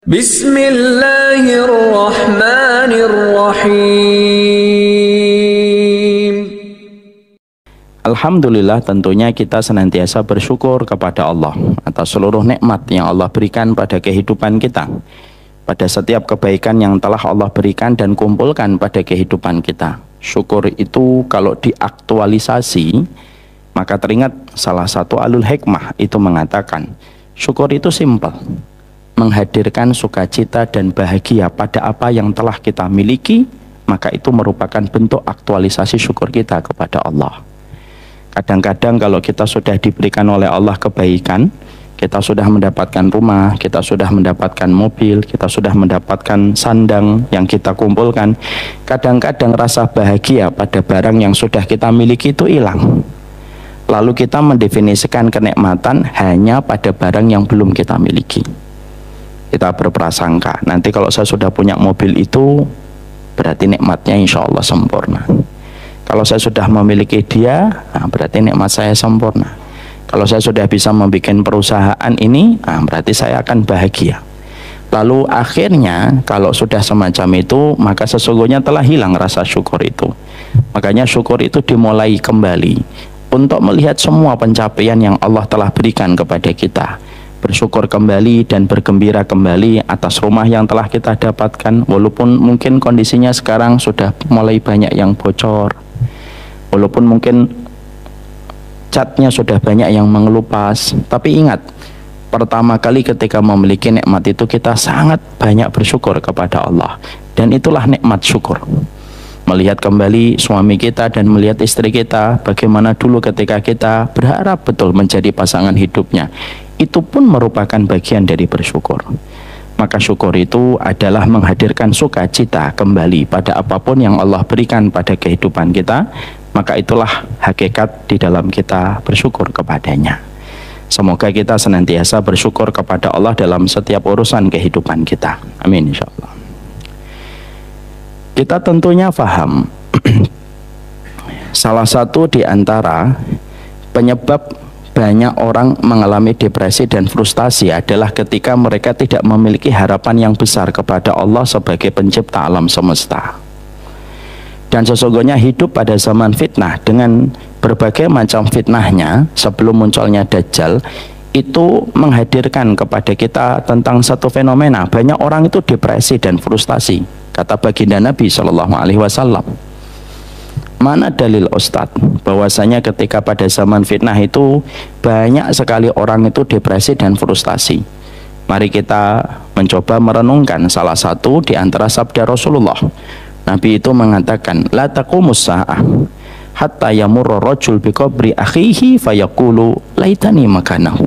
Bismillahirrahmanirrahim. Alhamdulillah, tentunya kita senantiasa bersyukur kepada Allah atas seluruh nikmat yang Allah berikan pada kehidupan kita, pada setiap kebaikan yang telah Allah berikan dan kumpulkan pada kehidupan kita. Syukur itu kalau diaktualisasi, maka teringat salah satu alul hikmah itu mengatakan, syukur itu simpel, menghadirkan sukacita dan bahagia pada apa yang telah kita miliki, maka itu merupakan bentuk aktualisasi syukur kita kepada Allah. Kadang-kadang kalau kita sudah diberikan oleh Allah kebaikan, kita sudah mendapatkan rumah, kita sudah mendapatkan mobil, kita sudah mendapatkan sandang yang kita kumpulkan, kadang-kadang rasa bahagia pada barang yang sudah kita miliki itu hilang. Lalu kita mendefinisikan kenikmatan hanya pada barang yang belum kita miliki. Kita berprasangka, nanti kalau saya sudah punya mobil itu, berarti nikmatnya insya Allah sempurna. Kalau saya sudah memiliki dia, berarti nikmat saya sempurna. Kalau saya sudah bisa membuat perusahaan ini, berarti saya akan bahagia. Lalu akhirnya kalau sudah semacam itu, maka sesungguhnya telah hilang rasa syukur itu. Makanya syukur itu dimulai kembali untuk melihat semua pencapaian yang Allah telah berikan kepada kita. Bersyukur kembali dan bergembira kembali atas rumah yang telah kita dapatkan, walaupun mungkin kondisinya sekarang sudah mulai banyak yang bocor, walaupun mungkin catnya sudah banyak yang mengelupas. Tapi ingat, pertama kali ketika memiliki nikmat itu kita sangat banyak bersyukur kepada Allah, dan itulah nikmat syukur. Melihat kembali suami kita dan melihat istri kita, bagaimana dulu ketika kita berharap betul menjadi pasangan hidupnya, itu pun merupakan bagian dari bersyukur. Maka syukur itu adalah menghadirkan sukacita kembali pada apapun yang Allah berikan pada kehidupan kita. Maka itulah hakikat di dalam kita bersyukur kepadanya. Semoga kita senantiasa bersyukur kepada Allah dalam setiap urusan kehidupan kita. Amin insyaallah. Kita tentunya paham salah satu di antara penyebab banyak orang mengalami depresi dan frustasi adalah ketika mereka tidak memiliki harapan yang besar kepada Allah sebagai pencipta alam semesta. Dan sesungguhnya hidup pada zaman fitnah dengan berbagai macam fitnahnya sebelum munculnya Dajjal itu menghadirkan kepada kita tentang satu fenomena. Banyak orang itu depresi dan frustasi. Kata baginda Nabi SAW, mana dalil Ustadz bahwasanya ketika pada zaman fitnah itu banyak sekali orang itu depresi dan frustasi. Mari kita mencoba merenungkan salah satu di antara sabda Rasulullah. Nabi itu mengatakan, la taqumus sa'ah hatta yamurra rajul biqabri akhihi fayaqulu laitani makanahu.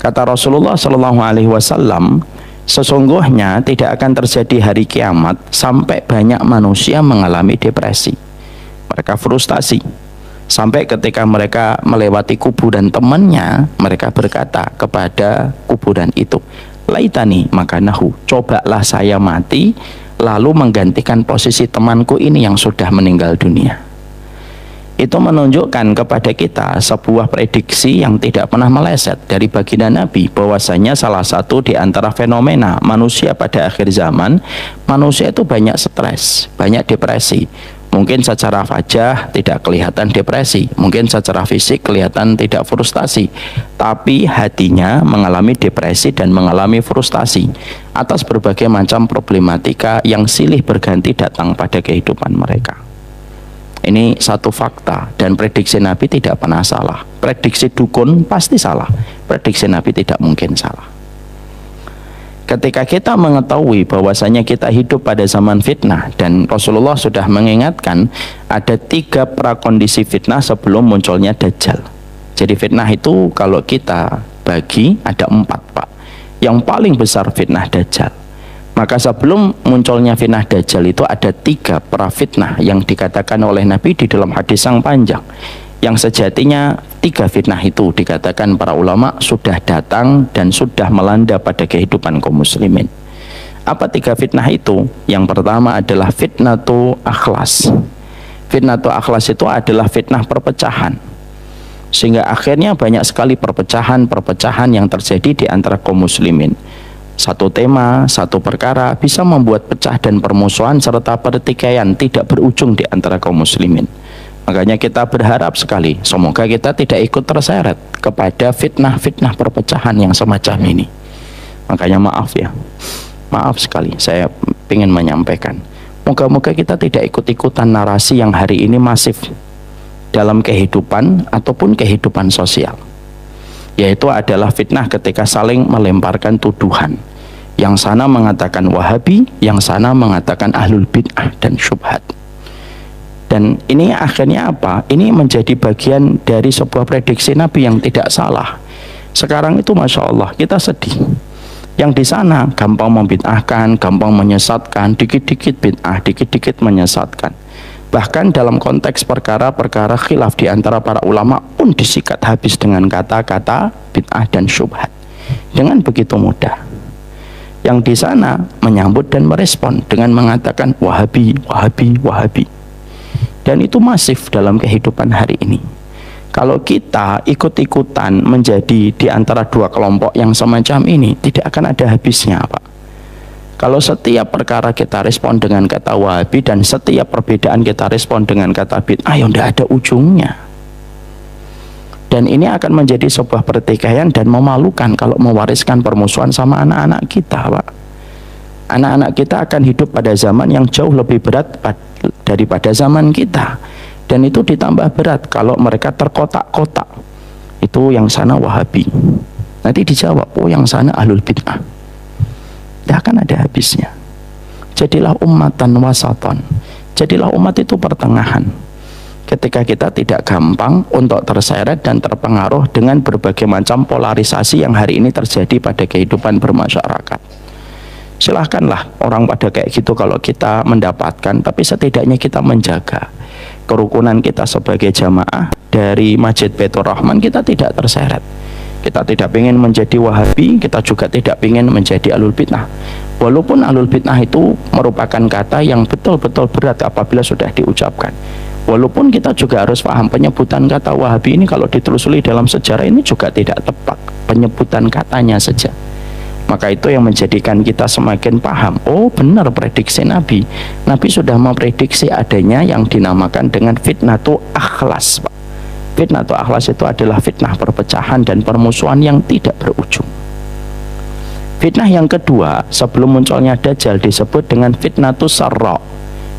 Kata Rasulullah SAW, sesungguhnya tidak akan terjadi hari kiamat sampai banyak manusia mengalami depresi. Mereka frustasi sampai ketika mereka melewati kuburan temannya, mereka berkata kepada kuburan itu, laitani makanahu, cobalah saya mati lalu menggantikan posisi temanku ini yang sudah meninggal dunia. Itu menunjukkan kepada kita sebuah prediksi yang tidak pernah meleset dari baginda Nabi, bahwasanya salah satu di antara fenomena manusia pada akhir zaman, manusia itu banyak stres, banyak depresi. Mungkin secara wajah tidak kelihatan depresi, mungkin secara fisik kelihatan tidak frustasi, tapi hatinya mengalami depresi dan mengalami frustasi atas berbagai macam problematika yang silih berganti datang pada kehidupan mereka. Ini satu fakta, dan prediksi Nabi tidak pernah salah. Prediksi dukun pasti salah, prediksi Nabi tidak mungkin salah. Ketika kita mengetahui bahwasanya kita hidup pada zaman fitnah, dan Rasulullah sudah mengingatkan ada 3 prakondisi fitnah sebelum munculnya Dajjal. Jadi fitnah itu kalau kita bagi ada 4, Pak. Yang paling besar fitnah Dajjal. Maka sebelum munculnya fitnah Dajjal itu ada 3 prafitnah yang dikatakan oleh Nabi di dalam hadis yang panjang, yang sejatinya 3 fitnah itu dikatakan para ulama sudah datang dan sudah melanda pada kehidupan kaum muslimin. Apa 3 fitnah itu? Yang pertama adalah fitnatu akhlas. Fitnatu akhlas itu adalah fitnah perpecahan, sehingga akhirnya banyak sekali perpecahan yang terjadi di antara kaum muslimin. Satu tema, satu perkara bisa membuat pecah dan permusuhan serta pertikaian tidak berujung di antara kaum muslimin. Makanya kita berharap sekali semoga kita tidak ikut terseret kepada fitnah-fitnah perpecahan yang semacam ini. Makanya maaf ya, maaf sekali saya ingin menyampaikan, moga-moga kita tidak ikut-ikutan narasi yang hari ini masif dalam kehidupan ataupun kehidupan sosial, yaitu adalah fitnah ketika saling melemparkan tuduhan. Yang sana mengatakan Wahabi, yang sana mengatakan ahlul bid'ah dan syubhat. Dan ini akhirnya apa? Ini menjadi bagian dari sebuah prediksi Nabi yang tidak salah. Sekarang itu Masya Allah kita sedih. Yang di sana gampang membid'ahkan, gampang menyesatkan, dikit-dikit bid'ah, dikit-dikit menyesatkan. Bahkan dalam konteks perkara-perkara khilaf di antara para ulama pun disikat habis dengan kata-kata bid'ah dan syubhat. Dengan begitu mudah. Yang di sana menyambut dan merespon dengan mengatakan Wahabi, Wahabi, Wahabi. Dan itu masif dalam kehidupan hari ini. Kalau kita ikut-ikutan menjadi di antara dua kelompok yang semacam ini, tidak akan ada habisnya, Pak. Kalau setiap perkara kita respon dengan kata Wahabi dan setiap perbedaan kita respon dengan kata bid'ah, ya tidak ada ujungnya. Dan ini akan menjadi sebuah pertikaian dan memalukan kalau mewariskan permusuhan sama anak-anak kita, Pak. Anak-anak kita akan hidup pada zaman yang jauh lebih berat daripada zaman kita. Dan itu ditambah berat kalau mereka terkotak-kotak. Itu yang sana Wahabi. Nanti dijawab, oh yang sana ahlul bid'ah. Tidak akan ada habisnya. Jadilah ummatan wasatan. Jadilah umat itu pertengahan. Ketika kita tidak gampang untuk terseret dan terpengaruh dengan berbagai macam polarisasi yang hari ini terjadi pada kehidupan bermasyarakat. Silahkanlah orang pada kayak gitu kalau kita mendapatkan, tapi setidaknya kita menjaga kerukunan kita sebagai jamaah dari Masjid Baitur Rahman. Kita tidak terseret, kita tidak ingin menjadi Wahabi, kita juga tidak ingin menjadi ahlul bid'ah. Walaupun ahlul bid'ah itu merupakan kata yang betul-betul berat apabila sudah diucapkan. Walaupun kita juga harus paham penyebutan kata Wahabi ini kalau ditelusuri dalam sejarah ini juga tidak tepat, penyebutan katanya saja. Maka itu yang menjadikan kita semakin paham, oh benar prediksi Nabi. Nabi sudah memprediksi adanya yang dinamakan dengan fitnatu akhlas, Pak. Fitnatu akhlas itu adalah fitnah perpecahan dan permusuhan yang tidak berujung. Fitnah yang kedua sebelum munculnya Dajjal disebut dengan fitnatu sarra.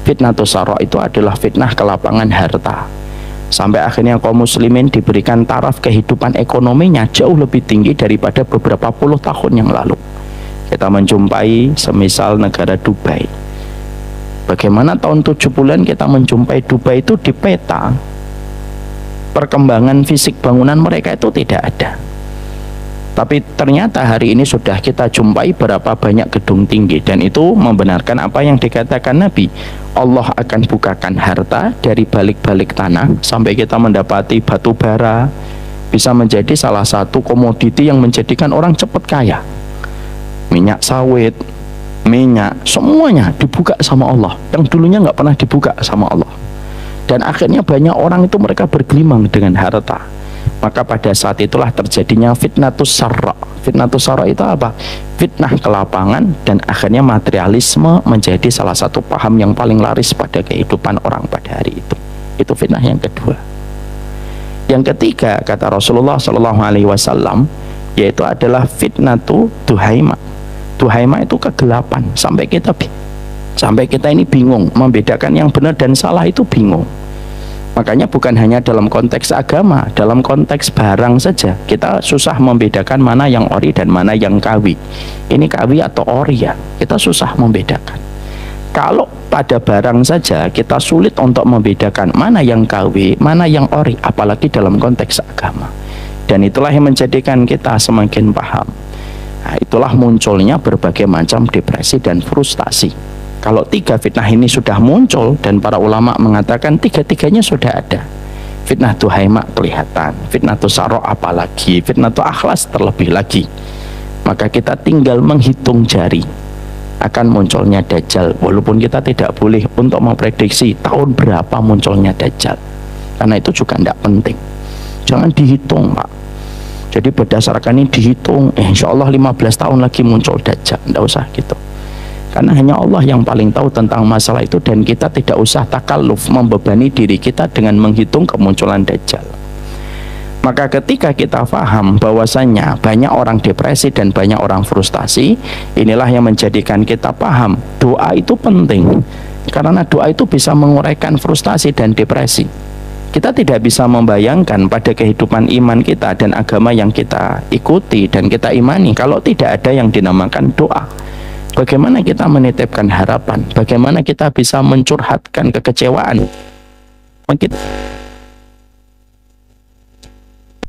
Fitnatu sarra itu adalah fitnah kelapangan harta. Sampai akhirnya kaum muslimin diberikan taraf kehidupan ekonominya jauh lebih tinggi daripada beberapa puluh tahun yang lalu. Kita menjumpai semisal negara Dubai. Bagaimana tahun 70-an kita menjumpai Dubai itu di peta perkembangan fisik bangunan mereka itu tidak ada. Tapi ternyata hari ini sudah kita jumpai berapa banyak gedung tinggi, dan itu membenarkan apa yang dikatakan Nabi. Allah akan bukakan harta dari balik-balik tanah sampai kita mendapati batu bara bisa menjadi salah satu komoditi yang menjadikan orang cepat kaya. Minyak sawit, minyak, semuanya dibuka sama Allah yang dulunya nggak pernah dibuka sama Allah. Dan akhirnya banyak orang itu mereka bergelimang dengan harta. Maka pada saat itulah terjadinya fitnatus sarra. Fitnatus sarra itu apa? Fitnah kelapangan, dan akhirnya materialisme menjadi salah satu paham yang paling laris pada kehidupan orang pada hari itu. Itu fitnah yang kedua. Yang ketiga kata Rasulullah SAW, yaitu adalah fitnatu duhaima. Duhaima itu kegelapan, sampai kita ini bingung membedakan yang benar dan salah, itu bingung. Makanya bukan hanya dalam konteks agama, dalam konteks barang saja kita susah membedakan mana yang ori dan mana yang KW. Ini KW atau ori ya, kita susah membedakan. Kalau pada barang saja kita sulit untuk membedakan mana yang KW, mana yang ori, apalagi dalam konteks agama. Dan itulah yang menjadikan kita semakin paham. Nah, itulah munculnya berbagai macam depresi dan frustasi. Kalau tiga fitnah ini sudah muncul, dan para ulama mengatakan tiga-tiganya sudah ada. Fitnah duhaima kelihatan, fitnah sarra apalagi, fitnah akhlas terlebih lagi. Maka kita tinggal menghitung jari akan munculnya Dajjal, walaupun kita tidak boleh untuk memprediksi tahun berapa munculnya Dajjal, karena itu juga tidak penting. Jangan dihitung, Pak. Jadi berdasarkan ini dihitung, insya Allah 15 tahun lagi muncul Dajjal. Tidak usah gitu. Karena hanya Allah yang paling tahu tentang masalah itu, dan kita tidak usah takalluf membebani diri kita dengan menghitung kemunculan Dajjal. Maka ketika kita paham bahwasanya banyak orang depresi dan banyak orang frustasi, inilah yang menjadikan kita paham doa itu penting. Karena doa itu bisa menguraikan frustasi dan depresi. Kita tidak bisa membayangkan pada kehidupan iman kita dan agama yang kita ikuti dan kita imani kalau tidak ada yang dinamakan doa. Bagaimana kita menitipkan harapan? Bagaimana kita bisa mencurhatkan kekecewaan? Kita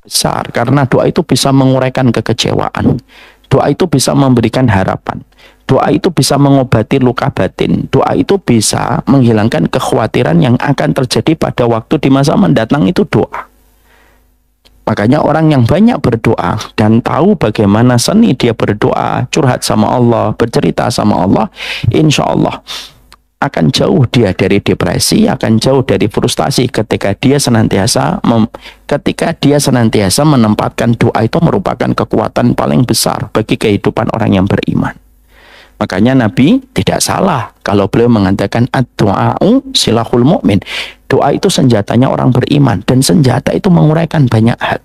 besar, karena doa itu bisa menguraikan kekecewaan. Doa itu bisa memberikan harapan. Doa itu bisa mengobati luka batin. Doa itu bisa menghilangkan kekhawatiran yang akan terjadi pada waktu di masa mendatang, itu doa. Makanya orang yang banyak berdoa dan tahu bagaimana seni dia berdoa, curhat sama Allah, bercerita sama Allah, insya Allah akan jauh dia dari depresi, akan jauh dari frustasi ketika dia senantiasa menempatkan doa itu merupakan kekuatan paling besar bagi kehidupan orang yang beriman. Makanya Nabi tidak salah kalau beliau mengatakan ad-du'a'u silahul mu'min. Doa itu senjatanya orang beriman, dan senjata itu menguraikan banyak hal.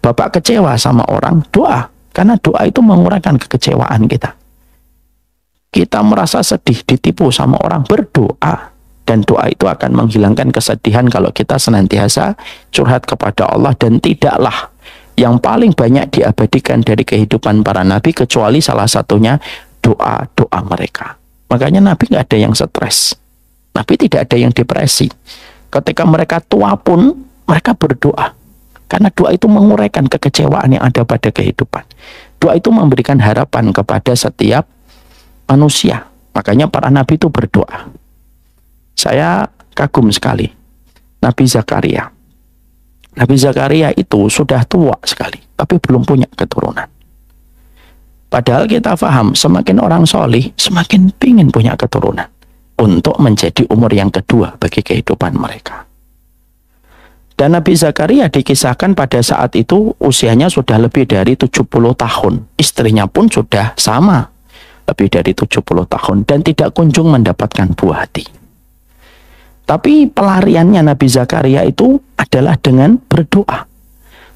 Bapak kecewa sama orang, doa, karena doa itu menguraikan kekecewaan kita. Kita merasa sedih, ditipu sama orang, berdoa, dan doa itu akan menghilangkan kesedihan kalau kita senantiasa curhat kepada Allah. Dan tidaklah yang paling banyak diabadikan dari kehidupan para nabi kecuali salah satunya doa-doa mereka. Makanya Nabi nggak ada yang stres, Nabi tidak ada yang depresi. Ketika mereka tua pun mereka berdoa, karena doa itu menguraikan kekecewaan yang ada pada kehidupan. Doa itu memberikan harapan kepada setiap manusia. Makanya para nabi itu berdoa. Saya kagum sekali Nabi Zakaria. Nabi Zakaria itu sudah tua sekali, tapi belum punya keturunan. Padahal kita paham, semakin orang solih, semakin pingin punya keturunan untuk menjadi umur yang kedua bagi kehidupan mereka. Dan Nabi Zakaria dikisahkan pada saat itu usianya sudah lebih dari 70 tahun. Istrinya pun sudah sama, lebih dari 70 tahun, dan tidak kunjung mendapatkan buah hati. Tapi pelariannya Nabi Zakaria itu adalah dengan berdoa.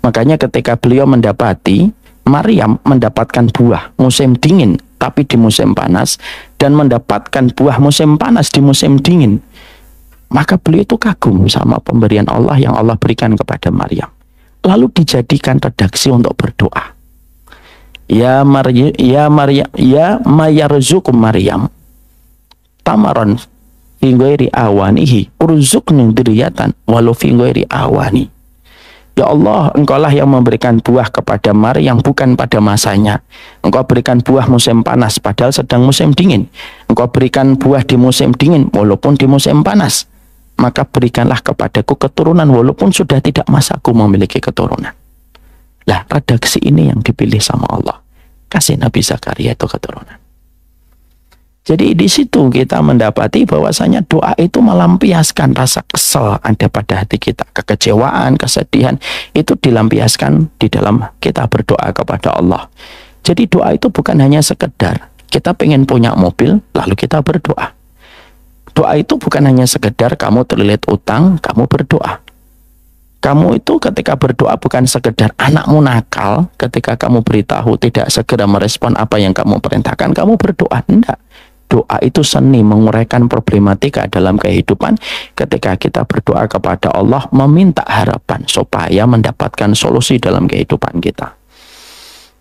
Makanya ketika beliau mendapati Maryam mendapatkan buah musim dingin tapi di musim panas, dan mendapatkan buah musim panas di musim dingin, maka beliau itu kagum sama pemberian Allah yang Allah berikan kepada Maryam. Lalu dijadikan redaksi untuk berdoa. Ya mayarzukum Maryam tamaron fi ghairi awanihi urzuqni dzurriatan walau fi ghairi awani. Ya Allah, Engkaulah yang memberikan buah kepada Maryam bukan pada masanya. Engkau berikan buah musim panas padahal sedang musim dingin. Engkau berikan buah di musim dingin walaupun di musim panas. Maka berikanlah kepadaku keturunan walaupun sudah tidak masaku memiliki keturunan. Lah, redaksi ini yang dipilih sama Allah. Kasih Nabi Zakaria itu keturunan. Jadi di situ kita mendapati bahwasanya doa itu melampiaskan rasa kesel ada pada hati kita, kekecewaan, kesedihan itu dilampiaskan di dalam kita berdoa kepada Allah. Jadi doa itu bukan hanya sekedar kita pengen punya mobil lalu kita berdoa. Doa itu bukan hanya sekedar kamu terlilit utang, kamu berdoa. Kamu itu ketika berdoa bukan sekedar anakmu nakal, ketika kamu beritahu tidak segera merespon apa yang kamu perintahkan, kamu berdoa. Enggak. Doa itu seni menguraikan problematika dalam kehidupan ketika kita berdoa kepada Allah meminta harapan supaya mendapatkan solusi dalam kehidupan kita.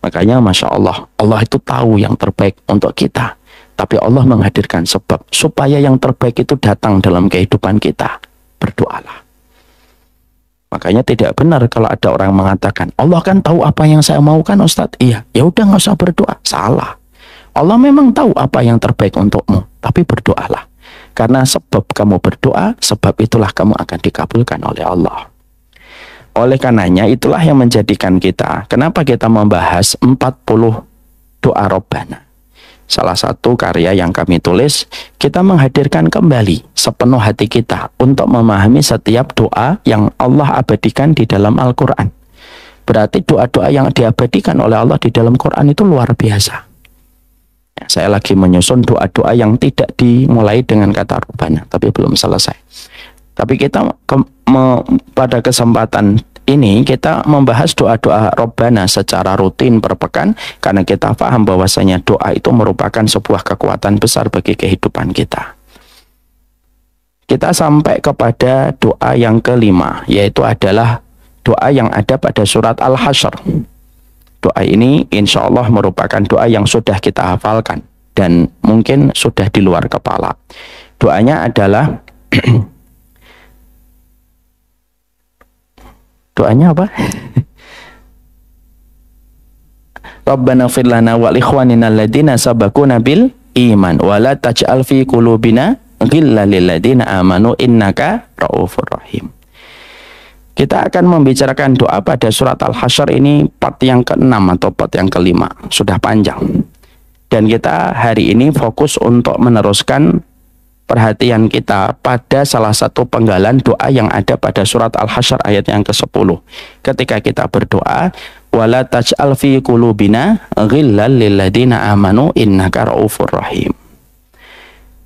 Makanya Masya Allah, Allah itu tahu yang terbaik untuk kita. Tapi Allah menghadirkan sebab supaya yang terbaik itu datang dalam kehidupan kita. Berdoalah. Makanya tidak benar kalau ada orang mengatakan, Allah kan tahu apa yang saya mau kan Ustadz? Iya, ya udah nggak usah berdoa. Salah. Allah memang tahu apa yang terbaik untukmu, tapi berdoalah. Karena sebab kamu berdoa, sebab itulah kamu akan dikabulkan oleh Allah. Oleh karenanya itulah yang menjadikan kita, kenapa kita membahas 40 doa Robbana. Salah satu karya yang kami tulis, kita menghadirkan kembali sepenuh hati kita untuk memahami setiap doa yang Allah abadikan di dalam Al-Quran. Berarti doa-doa yang diabadikan oleh Allah di dalam Quran itu luar biasa. Ya, saya lagi menyusun doa-doa yang tidak dimulai dengan kata Rabbana, tapi belum selesai. Tapi kita pada kesempatan ini kita membahas doa-doa Rabbana secara rutin per pekan, karena kita paham bahwasanya doa itu merupakan sebuah kekuatan besar bagi kehidupan kita. Kita sampai kepada doa yang kelima, yaitu adalah doa yang ada pada surat Al-Hasyr. Doa ini insya Allah merupakan doa yang sudah kita hafalkan dan mungkin sudah di luar kepala. Doanya adalah doanya apa? Rabbana fir lana wa li ikhwanina alladziina sabaquna bil iman wa la taj'al fi qulubina ghillan lil ladzina amanu innaka raufur rahim. Kita akan membicarakan doa pada surat Al-Hasyr ini part yang ke-6 atau part yang ke-5. Sudah panjang. Dan kita hari ini fokus untuk meneruskan perhatian kita pada salah satu penggalan doa yang ada pada surat Al-Hasyr ayat yang ke-10. Ketika kita berdoa, wala taj'al fi qulubina ghillan lil ladzina amanu innaka raufur rahim.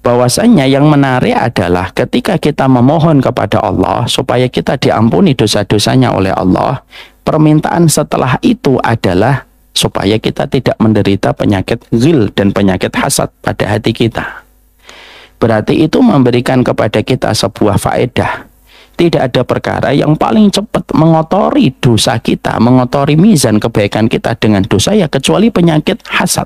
Bahwasanya yang menarik adalah ketika kita memohon kepada Allah supaya kita diampuni dosa-dosanya oleh Allah, permintaan setelah itu adalah supaya kita tidak menderita penyakit ghil dan penyakit hasad pada hati kita. Berarti itu memberikan kepada kita sebuah faedah. Tidak ada perkara yang paling cepat mengotori dosa kita, mengotori mizan kebaikan kita dengan dosa ya kecuali penyakit hasad.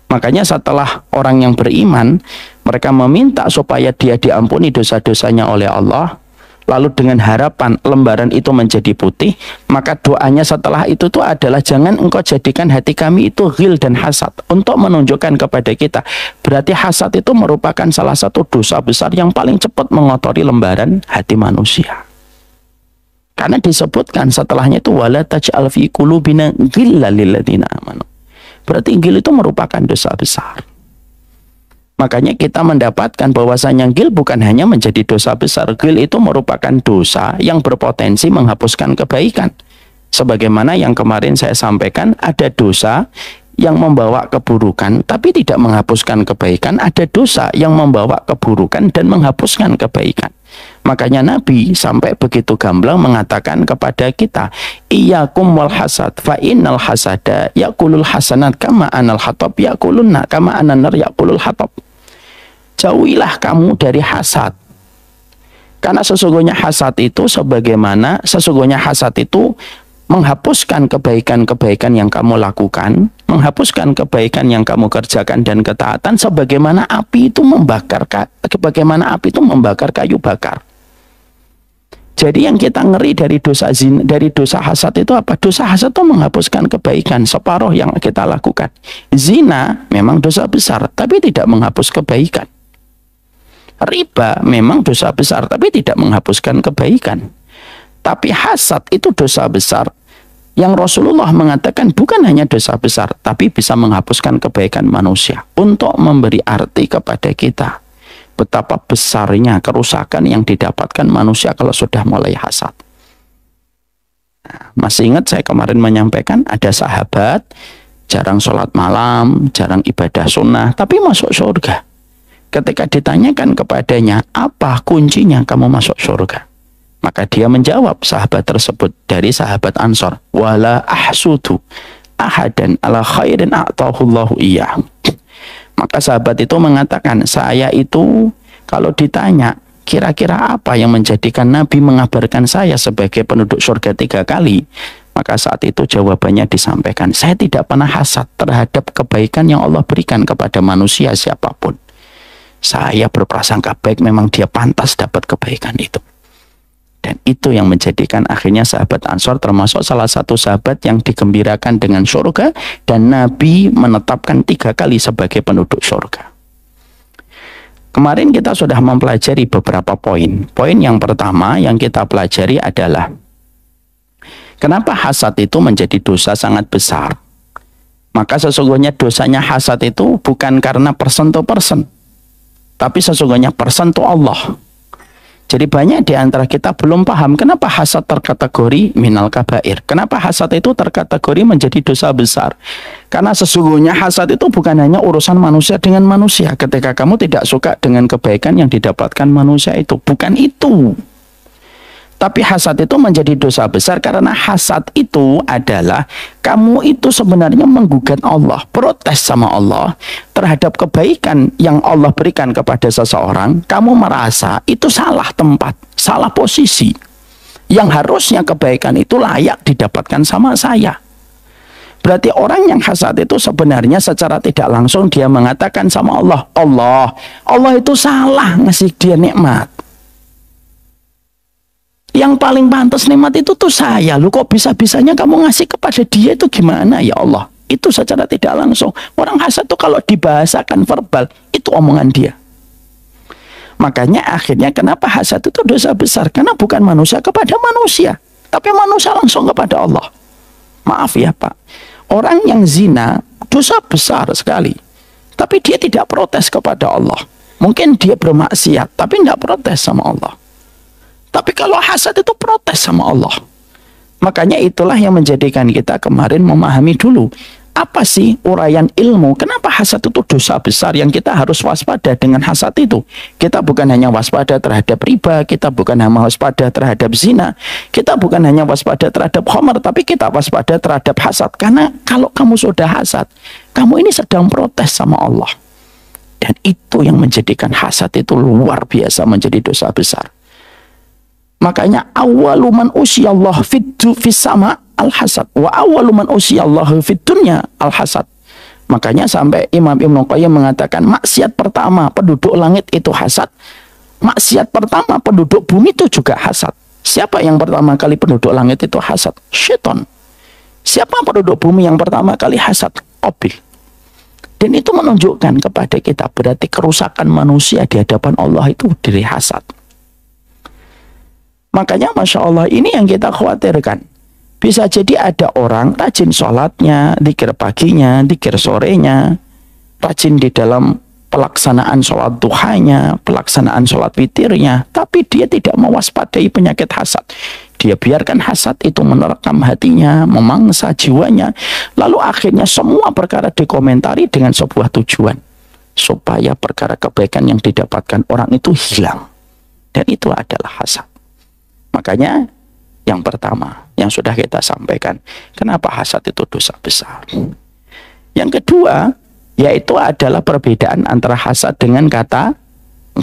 Makanya setelah orang yang beriman, mereka meminta supaya dia diampuni dosa-dosanya oleh Allah, lalu dengan harapan lembaran itu menjadi putih, maka doanya setelah itu tuh adalah jangan engkau jadikan hati kami itu ghil dan hasad, untuk menunjukkan kepada kita berarti hasad itu merupakan salah satu dosa besar yang paling cepat mengotori lembaran hati manusia. Karena disebutkan setelahnya itu wala taj'al fi qulubina ghillan lil ladzina amanu. Berarti ghil itu merupakan dosa besar. Makanya kita mendapatkan bahwasanya ghil bukan hanya menjadi dosa besar. Ghil itu merupakan dosa yang berpotensi menghapuskan kebaikan. Sebagaimana yang kemarin saya sampaikan, ada dosa yang membawa keburukan tapi tidak menghapuskan kebaikan. Ada dosa yang membawa keburukan dan menghapuskan kebaikan. Makanya Nabi sampai begitu gamblang mengatakan kepada kita, iyyakum wal hasad fa innal hasada yaqulul hasanat kama anal hatab yaqulunna kama anan nar yaqulul hatab. Jauhilah kamu dari hasad. Karena sesungguhnya hasad itu menghapuskan kebaikan-kebaikan yang kamu lakukan, menghapuskan kebaikan yang kamu kerjakan dan ketaatan, sebagaimana api itu membakar kayu bakar. Jadi yang kita ngeri dari dosa zina, dari dosa hasad itu apa? Dosa hasad itu menghapuskan kebaikan separuh yang kita lakukan. Zina memang dosa besar, tapi tidak menghapus kebaikan. Riba memang dosa besar, tapi tidak menghapuskan kebaikan. Tapi hasad itu dosa besar yang Rasulullah mengatakan bukan hanya dosa besar, tapi bisa menghapuskan kebaikan manusia. Untuk memberi arti kepada kita betapa besarnya kerusakan yang didapatkan manusia kalau sudah mulai hasad. Masih ingat saya kemarin menyampaikan ada sahabat jarang sholat malam, jarang ibadah sunnah, tapi masuk surga. Ketika ditanyakan kepadanya, apa kuncinya kamu masuk surga? Maka dia menjawab, sahabat tersebut dari sahabat Ansor, wala ahsudu ahadan ala khairin a'tahullahu iyah. Maka sahabat itu mengatakan, saya itu kalau ditanya kira-kira apa yang menjadikan Nabi mengabarkan saya sebagai penduduk surga 3 kali, maka saat itu jawabannya disampaikan, saya tidak pernah hasad terhadap kebaikan yang Allah berikan kepada manusia siapapun. Saya berprasangka baik, memang dia pantas dapat kebaikan itu. Dan itu yang menjadikan akhirnya sahabat Ansor termasuk salah satu sahabat yang digembirakan dengan surga, dan Nabi menetapkan 3 kali sebagai penduduk surga. Kemarin kita sudah mempelajari beberapa poin. Poin yang pertama yang kita pelajari adalah kenapa hasad itu menjadi dosa sangat besar. Maka sesungguhnya dosanya hasad itu bukan karena person to person, tapi sesungguhnya person to Allah. Jadi banyak di antara kita belum paham kenapa hasad terkategori minal kabair. Kenapa hasad itu terkategori menjadi dosa besar. Karena sesungguhnya hasad itu bukan hanya urusan manusia dengan manusia. Ketika kamu tidak suka dengan kebaikan yang didapatkan manusia itu. Bukan itu. Tapi hasad itu menjadi dosa besar karena hasad itu adalah kamu itu sebenarnya menggugat Allah, protes sama Allah terhadap kebaikan yang Allah berikan kepada seseorang. Kamu merasa itu salah tempat, salah posisi. Yang harusnya kebaikan itu layak didapatkan sama saya. Berarti orang yang hasad itu sebenarnya secara tidak langsung dia mengatakan sama Allah, Allah itu salah ngasih dia nikmat. Yang paling pantas nikmat itu tuh saya. Lu kok bisa-bisanya kamu ngasih kepada dia itu gimana ya Allah? Itu secara tidak langsung. Orang hasad tuh kalau dibahasakan verbal, itu omongan dia. Makanya akhirnya kenapa hasad itu dosa besar? Karena bukan manusia kepada manusia, tapi manusia langsung kepada Allah. Maaf ya Pak, orang yang zina dosa besar sekali, tapi dia tidak protes kepada Allah. Mungkin dia bermaksiat, tapi tidak protes sama Allah. Tapi kalau hasad itu protes sama Allah. Makanya itulah yang menjadikan kita kemarin memahami dulu. Apa sih uraian ilmu? Kenapa hasad itu dosa besar yang kita harus waspada dengan hasad itu? Kita bukan hanya waspada terhadap riba, kita bukan hanya waspada terhadap zina, kita bukan hanya waspada terhadap khamar, tapi kita waspada terhadap hasad. Karena kalau kamu sudah hasad, kamu ini sedang protes sama Allah. Dan itu yang menjadikan hasad itu luar biasa menjadi dosa besar. Makanya awaluman usyallah fis sama al-hasad wa awaluman usyallah fid dunya al-hasad. Makanya sampai Imam Ibnu Qayyim mengatakan maksiat pertama penduduk langit itu hasad. Maksiat pertama penduduk bumi itu juga hasad. Siapa yang pertama kali penduduk langit itu hasad? Syaitan. Siapa penduduk bumi yang pertama kali hasad? Qabil. Dan itu menunjukkan kepada kita berarti kerusakan manusia di hadapan Allah itu dari hasad. Makanya Masya Allah ini yang kita khawatirkan. Bisa jadi ada orang rajin sholatnya, dzikir paginya, dzikir sorenya, rajin di dalam pelaksanaan sholat duhanya, pelaksanaan sholat witirnya, tapi dia tidak mewaspadai penyakit hasad. Dia biarkan hasad itu menerkam hatinya, memangsa jiwanya, lalu akhirnya semua perkara dikomentari dengan sebuah tujuan, supaya perkara kebaikan yang didapatkan orang itu hilang. Dan itu adalah hasad. Makanya yang pertama yang sudah kita sampaikan, kenapa hasad itu dosa besar. Yang kedua yaitu adalah perbedaan antara hasad dengan kata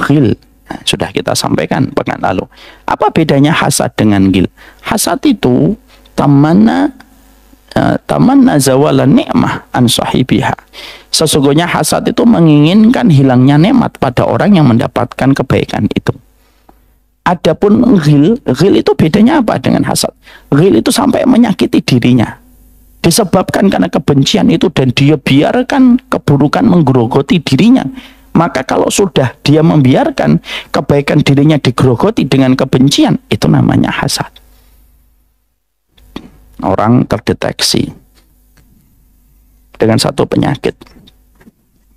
ghil. Nah, sudah kita sampaikan pekan lalu. Apa bedanya hasad dengan ghil? Hasad itu tamanna zawalan ni'mah an sahibiha. Sesungguhnya hasad itu menginginkan hilangnya nikmat pada orang yang mendapatkan kebaikan itu. Adapun ghil itu bedanya apa dengan hasad? Ghil itu sampai menyakiti dirinya. Disebabkan karena kebencian itu dan dia biarkan keburukan menggerogoti dirinya. Maka kalau sudah dia membiarkan kebaikan dirinya digerogoti dengan kebencian, itu namanya hasad. Orang terdeteksi dengan satu penyakit.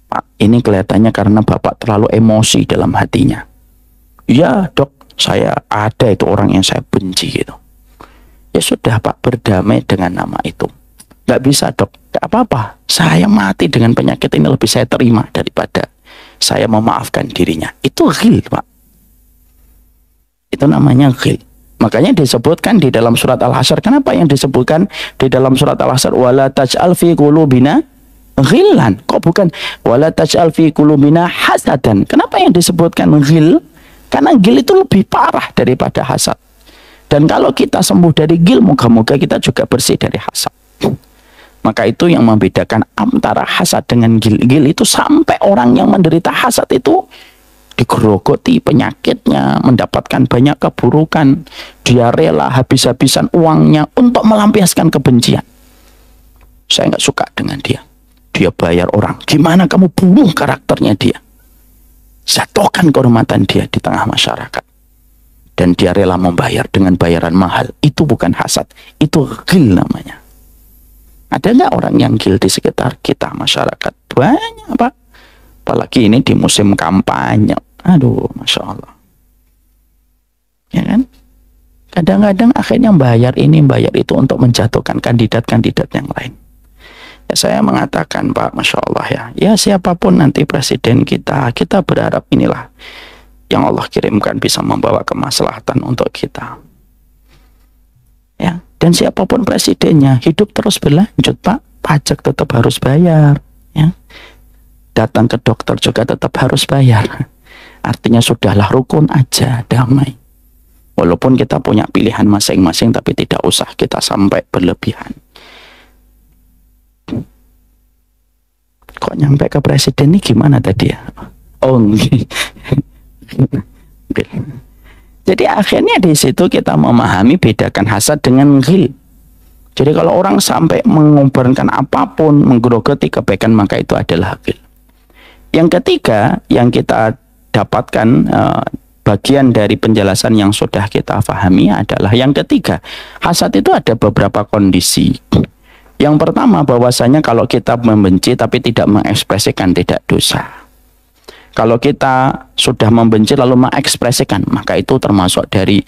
Pak, ini kelihatannya karena Bapak terlalu emosi dalam hatinya. Ya dok, saya ada itu orang yang saya benci gitu. Ya sudah Pak, berdamai dengan nama itu. Nggak bisa dok, nggak apa-apa. Saya mati dengan penyakit ini lebih saya terima daripada saya memaafkan dirinya. Itu ghil Pak. Itu namanya ghil. Makanya disebutkan di dalam surat Al-Hasyr. Kenapa yang disebutkan di dalam surat Al-Hasyr? Wala taj'al fi qulubina ghillan. Kok bukan wala taj'al fi qulubina hasadan? Kenapa yang disebutkan ghil? Karena ghil itu lebih parah daripada hasad. Dan kalau kita sembuh dari ghil, moga-moga kita juga bersih dari hasad. Maka itu yang membedakan antara hasad dengan ghil. Ghil itu sampai orang yang menderita hasad itu digerogoti penyakitnya, mendapatkan banyak keburukan. Dia rela habis-habisan uangnya untuk melampiaskan kebencian. Saya nggak suka dengan dia. Dia bayar orang. Gimana kamu bunuh karakternya dia? Jatuhkan kehormatan dia di tengah masyarakat. Dan dia rela membayar dengan bayaran mahal. Itu bukan hasad, itu ghil namanya. Ada nggak orang yang ghil di sekitar kita masyarakat? Banyak Pak. Apalagi ini di musim kampanye. Aduh, Masya Allah. ya kan? Kadang-kadang akhirnya bayar ini, bayar itu untuk menjatuhkan kandidat-kandidat yang lain. Ya, saya mengatakan Pak, Masya Allah ya siapapun nanti presiden kita berharap inilah yang Allah kirimkan bisa membawa kemaslahatan untuk kita. Ya, dan siapapun presidennya hidup terus berlanjut Pak, pajak tetap harus bayar. Ya, datang ke dokter juga tetap harus bayar. Artinya sudahlah rukun aja, damai. Walaupun kita punya pilihan masing-masing, tapi tidak usah kita sampai berlebihan. Kok nyampe ke presiden ini gimana tadi ya? Oh, jadi akhirnya di situ kita memahami bedakan hasad dengan ghil. Jadi kalau orang sampai mengubarkan apapun, menggerogoti kebaikan, maka itu adalah ghil. Yang ketiga yang kita dapatkan bagian dari penjelasan yang sudah kita pahami adalah yang ketiga, hasad itu ada beberapa kondisi. Yang pertama bahwasanya kalau kita membenci tapi tidak mengekspresikan tidak dosa. Kalau kita sudah membenci lalu mengekspresikan, maka itu termasuk dari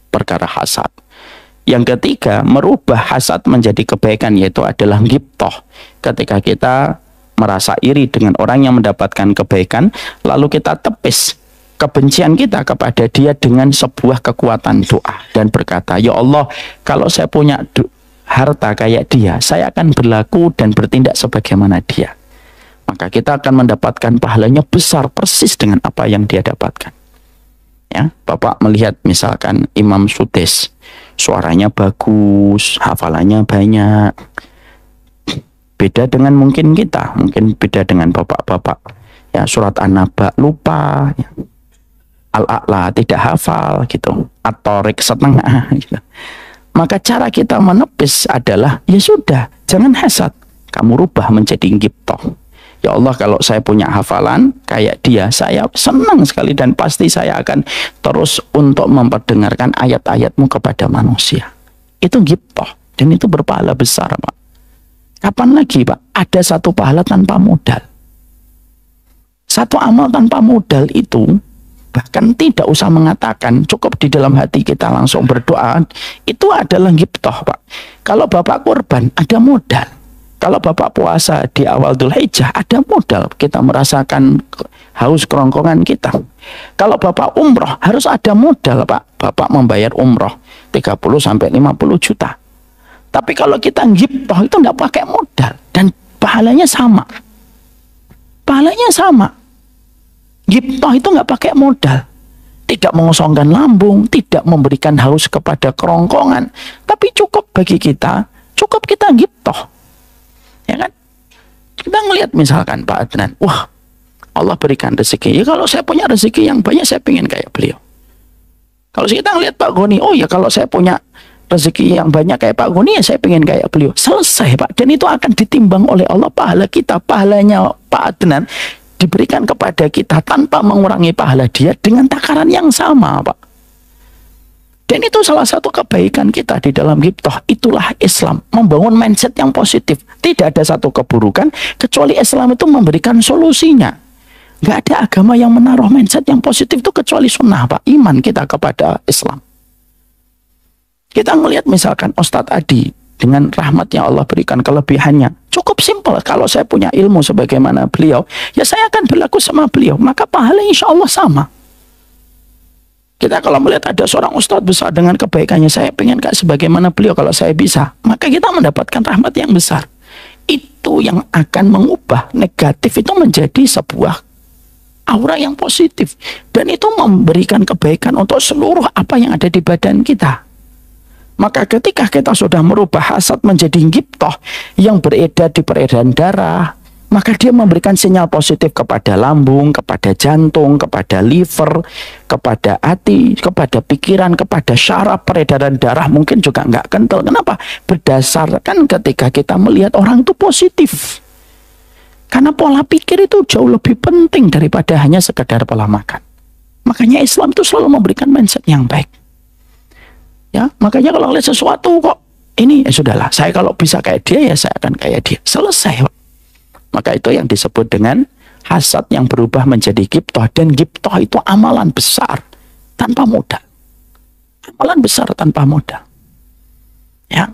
perkara hasad. Yang ketiga, merubah hasad menjadi kebaikan, yaitu adalah ghibthah. Ketika kita merasa iri dengan orang yang mendapatkan kebaikan, lalu kita tepis kebencian kita kepada dia dengan sebuah kekuatan doa dan berkata, ya Allah, kalau saya punya harta kayak dia, saya akan berlaku dan bertindak sebagaimana dia. Maka kita akan mendapatkan pahalanya besar persis dengan apa yang dia dapatkan. Ya, Bapak melihat misalkan Imam Sudais, suaranya bagus, hafalannya banyak. Beda dengan mungkin kita, mungkin beda dengan bapak-bapak. Ya, surat An-Naba lupa, ya. Al-A'la tidak hafal gitu, At-Thariq setengah gitu. Maka cara kita menepis adalah, ya sudah, jangan hasad. Kamu rubah menjadi ghibthah. Ya Allah, kalau saya punya hafalan kayak dia, saya senang sekali dan pasti saya akan terus untuk memperdengarkan ayat-ayatmu kepada manusia. Itu ghibthah. Dan itu berpahala besar, Pak. Kapan lagi, Pak? Ada satu pahala tanpa modal. Satu amal tanpa modal itu, bahkan tidak usah mengatakan, cukup di dalam hati kita langsung berdoa, itu adalah ghibthah, Pak. Kalau Bapak kurban, ada modal. Kalau Bapak puasa di awal Dzulhijjah, ada modal. Kita merasakan haus kerongkongan kita. Kalau Bapak umroh, harus ada modal, Pak. Bapak membayar umroh 30-50 juta. Tapi kalau kita ghibthah, itu tidak pakai modal. Dan pahalanya sama. Pahalanya sama. Ghibthah itu nggak pakai modal, tidak mengosongkan lambung, tidak memberikan haus kepada kerongkongan, tapi cukup bagi kita, cukup kita ghibthah, ya kan? Kita ngelihat misalkan Pak Adnan, wah Allah berikan rezeki, ya kalau saya punya rezeki yang banyak saya pengen kayak beliau. Kalau kita ngelihat Pak Goni, oh ya kalau saya punya rezeki yang banyak kayak Pak Goni, ya saya pengen kayak beliau. Selesai Pak, dan itu akan ditimbang oleh Allah pahala kita, pahalanya Pak Adnan diberikan kepada kita tanpa mengurangi pahala dia dengan takaran yang sama, Pak. Dan itu salah satu kebaikan kita di dalam ghibthah. Itulah Islam, membangun mindset yang positif. Tidak ada satu keburukan kecuali Islam itu memberikan solusinya. Nggak ada agama yang menaruh mindset yang positif itu kecuali sunnah, Pak. Iman kita kepada Islam. Kita melihat misalkan Ustadz Adi dengan rahmat yang Allah berikan, kelebihannya cukup simpel. Kalau saya punya ilmu sebagaimana beliau, ya saya akan berlaku sama beliau, maka pahala insya Allah sama. Kita kalau melihat ada seorang ustadz besar dengan kebaikannya, saya pengen gak sebagaimana beliau kalau saya bisa, maka kita mendapatkan rahmat yang besar. Itu yang akan mengubah negatif itu menjadi sebuah aura yang positif, dan itu memberikan kebaikan untuk seluruh apa yang ada di badan kita. Maka ketika kita sudah merubah hasad menjadi ghibthah yang beredar di peredaran darah, maka dia memberikan sinyal positif kepada lambung, kepada jantung, kepada liver, kepada hati, kepada pikiran, kepada syaraf. Peredaran darah mungkin juga nggak kental. Kenapa? Berdasarkan ketika kita melihat orang itu positif. Karena pola pikir itu jauh lebih penting daripada hanya sekedar pola makan. Makanya Islam itu selalu memberikan mindset yang baik. Ya, makanya kalau lihat sesuatu kok ini, ya sudahlah, saya kalau bisa kayak dia ya saya akan kayak dia. Selesai, Pak. Maka itu yang disebut dengan hasad yang berubah menjadi ghibthah, dan ghibthah itu amalan besar tanpa modal. Amalan besar tanpa modal. Ya.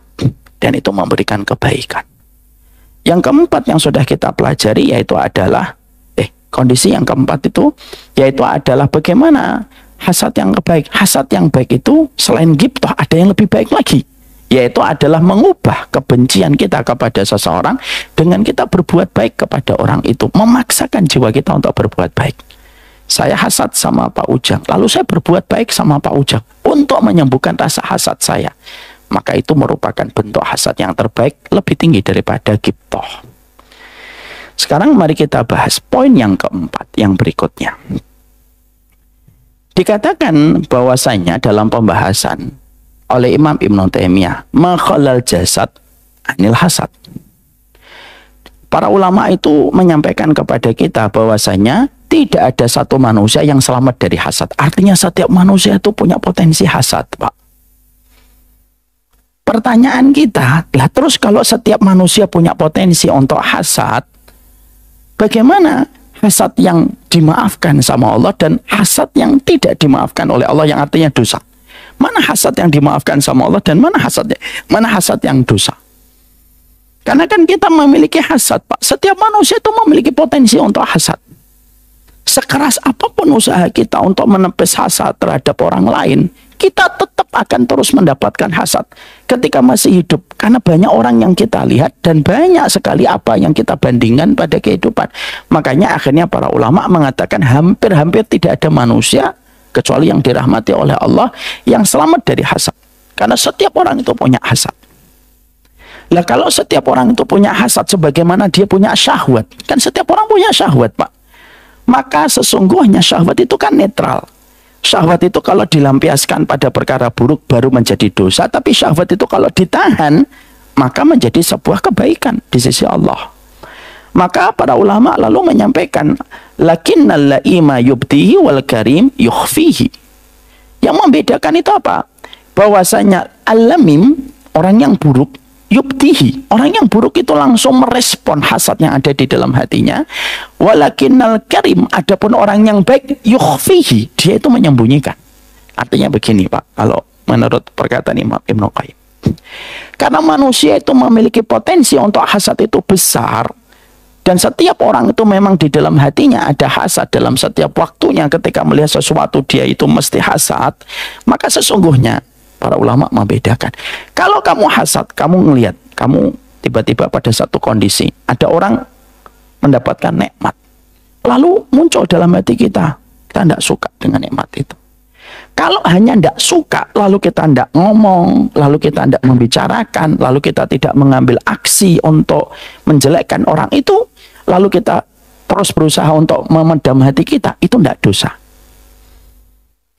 Dan itu memberikan kebaikan. Yang keempat yang sudah kita pelajari yaitu adalah kondisi yang keempat itu yaitu adalah bagaimana hasad yang baik. Hasad yang baik itu selain ghibthah ada yang lebih baik lagi, yaitu adalah mengubah kebencian kita kepada seseorang dengan kita berbuat baik kepada orang itu, memaksakan jiwa kita untuk berbuat baik. Saya hasad sama Pak Ujang, lalu saya berbuat baik sama Pak Ujang untuk menyembuhkan rasa hasad saya, maka itu merupakan bentuk hasad yang terbaik, lebih tinggi daripada ghibthah. Sekarang mari kita bahas poin yang keempat yang berikutnya. Dikatakan bahwasanya dalam pembahasan oleh Imam Ibn Taimiyah, ma khalal jasad anil hasad. Para ulama itu menyampaikan kepada kita bahwasanya tidak ada satu manusia yang selamat dari hasad. Artinya setiap manusia itu punya potensi hasad, Pak. Pertanyaan kita, lah terus kalau setiap manusia punya potensi untuk hasad, bagaimana hasad yang dimaafkan sama Allah dan hasad yang tidak dimaafkan oleh Allah yang artinya dosa? Mana hasad yang dimaafkan sama Allah dan mana hasad yang dosa? Karena kan kita memiliki hasad, Pak. Setiap manusia itu memiliki potensi untuk hasad. Sekeras apapun usaha kita untuk menepis hasad terhadap orang lain, kita tetap akan terus mendapatkan hasad ketika masih hidup. Karena banyak orang yang kita lihat dan banyak sekali apa yang kita bandingkan pada kehidupan. Makanya akhirnya para ulama mengatakan hampir-hampir tidak ada manusia kecuali yang dirahmati oleh Allah yang selamat dari hasad. Karena setiap orang itu punya hasad. Lah kalau setiap orang itu punya hasad sebagaimana dia punya syahwat, kan setiap orang punya syahwat, Pak. Maka sesungguhnya syahwat itu kan netral. Syahwat itu kalau dilampiaskan pada perkara buruk baru menjadi dosa, tapi syahwat itu kalau ditahan maka menjadi sebuah kebaikan di sisi Allah. Maka para ulama lalu menyampaikan, lakinnal laima yubtihi wal karim yukhfihi. Yang membedakan itu apa? Bahwasanya al-lamim, orang yang buruk, yubtihi, orang yang buruk itu langsung merespon hasad yang ada di dalam hatinya. Walakinnal karim, adapun orang yang baik, yukhfihi, dia itu menyembunyikan. Artinya begini, Pak, kalau menurut perkataan Imam Ibn Qayyim, karena manusia itu memiliki potensi untuk hasad itu besar, dan setiap orang itu memang di dalam hatinya ada hasad. Dalam setiap waktunya ketika melihat sesuatu dia itu mesti hasad. Maka sesungguhnya para ulama membedakan. Kalau kamu hasad, kamu ngelihat, kamu tiba-tiba pada satu kondisi, ada orang mendapatkan nikmat, lalu muncul dalam hati kita tidak suka dengan nikmat itu. Kalau hanya tidak suka, lalu kita tidak ngomong, lalu kita tidak membicarakan, lalu kita tidak mengambil aksi untuk menjelekkan orang itu, lalu kita terus berusaha untuk memendam hati kita, itu tidak dosa.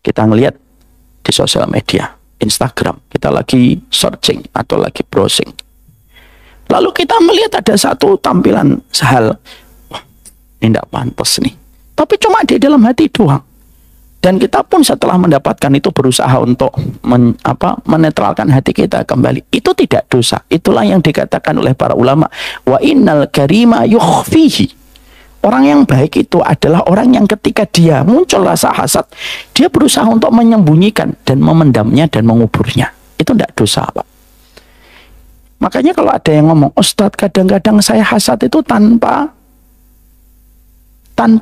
Kita ngelihat di sosial media, Instagram, kita lagi searching atau lagi browsing, lalu kita melihat ada satu tampilan sehal, wah, ini tidak pantas nih, tapi cuma di dalam hati doang. Dan kita pun setelah mendapatkan itu berusaha untuk menetralkan hati kita kembali. Itu tidak dosa. Itulah yang dikatakan oleh para ulama. Wa innal karima yukhfihi. Orang yang baik itu adalah orang yang ketika dia muncul rasa hasad, dia berusaha untuk menyembunyikan dan memendamnya dan menguburnya. Itu tidak dosa, Pak. Makanya kalau ada yang ngomong, Ustadz kadang-kadang saya hasad itu tanpa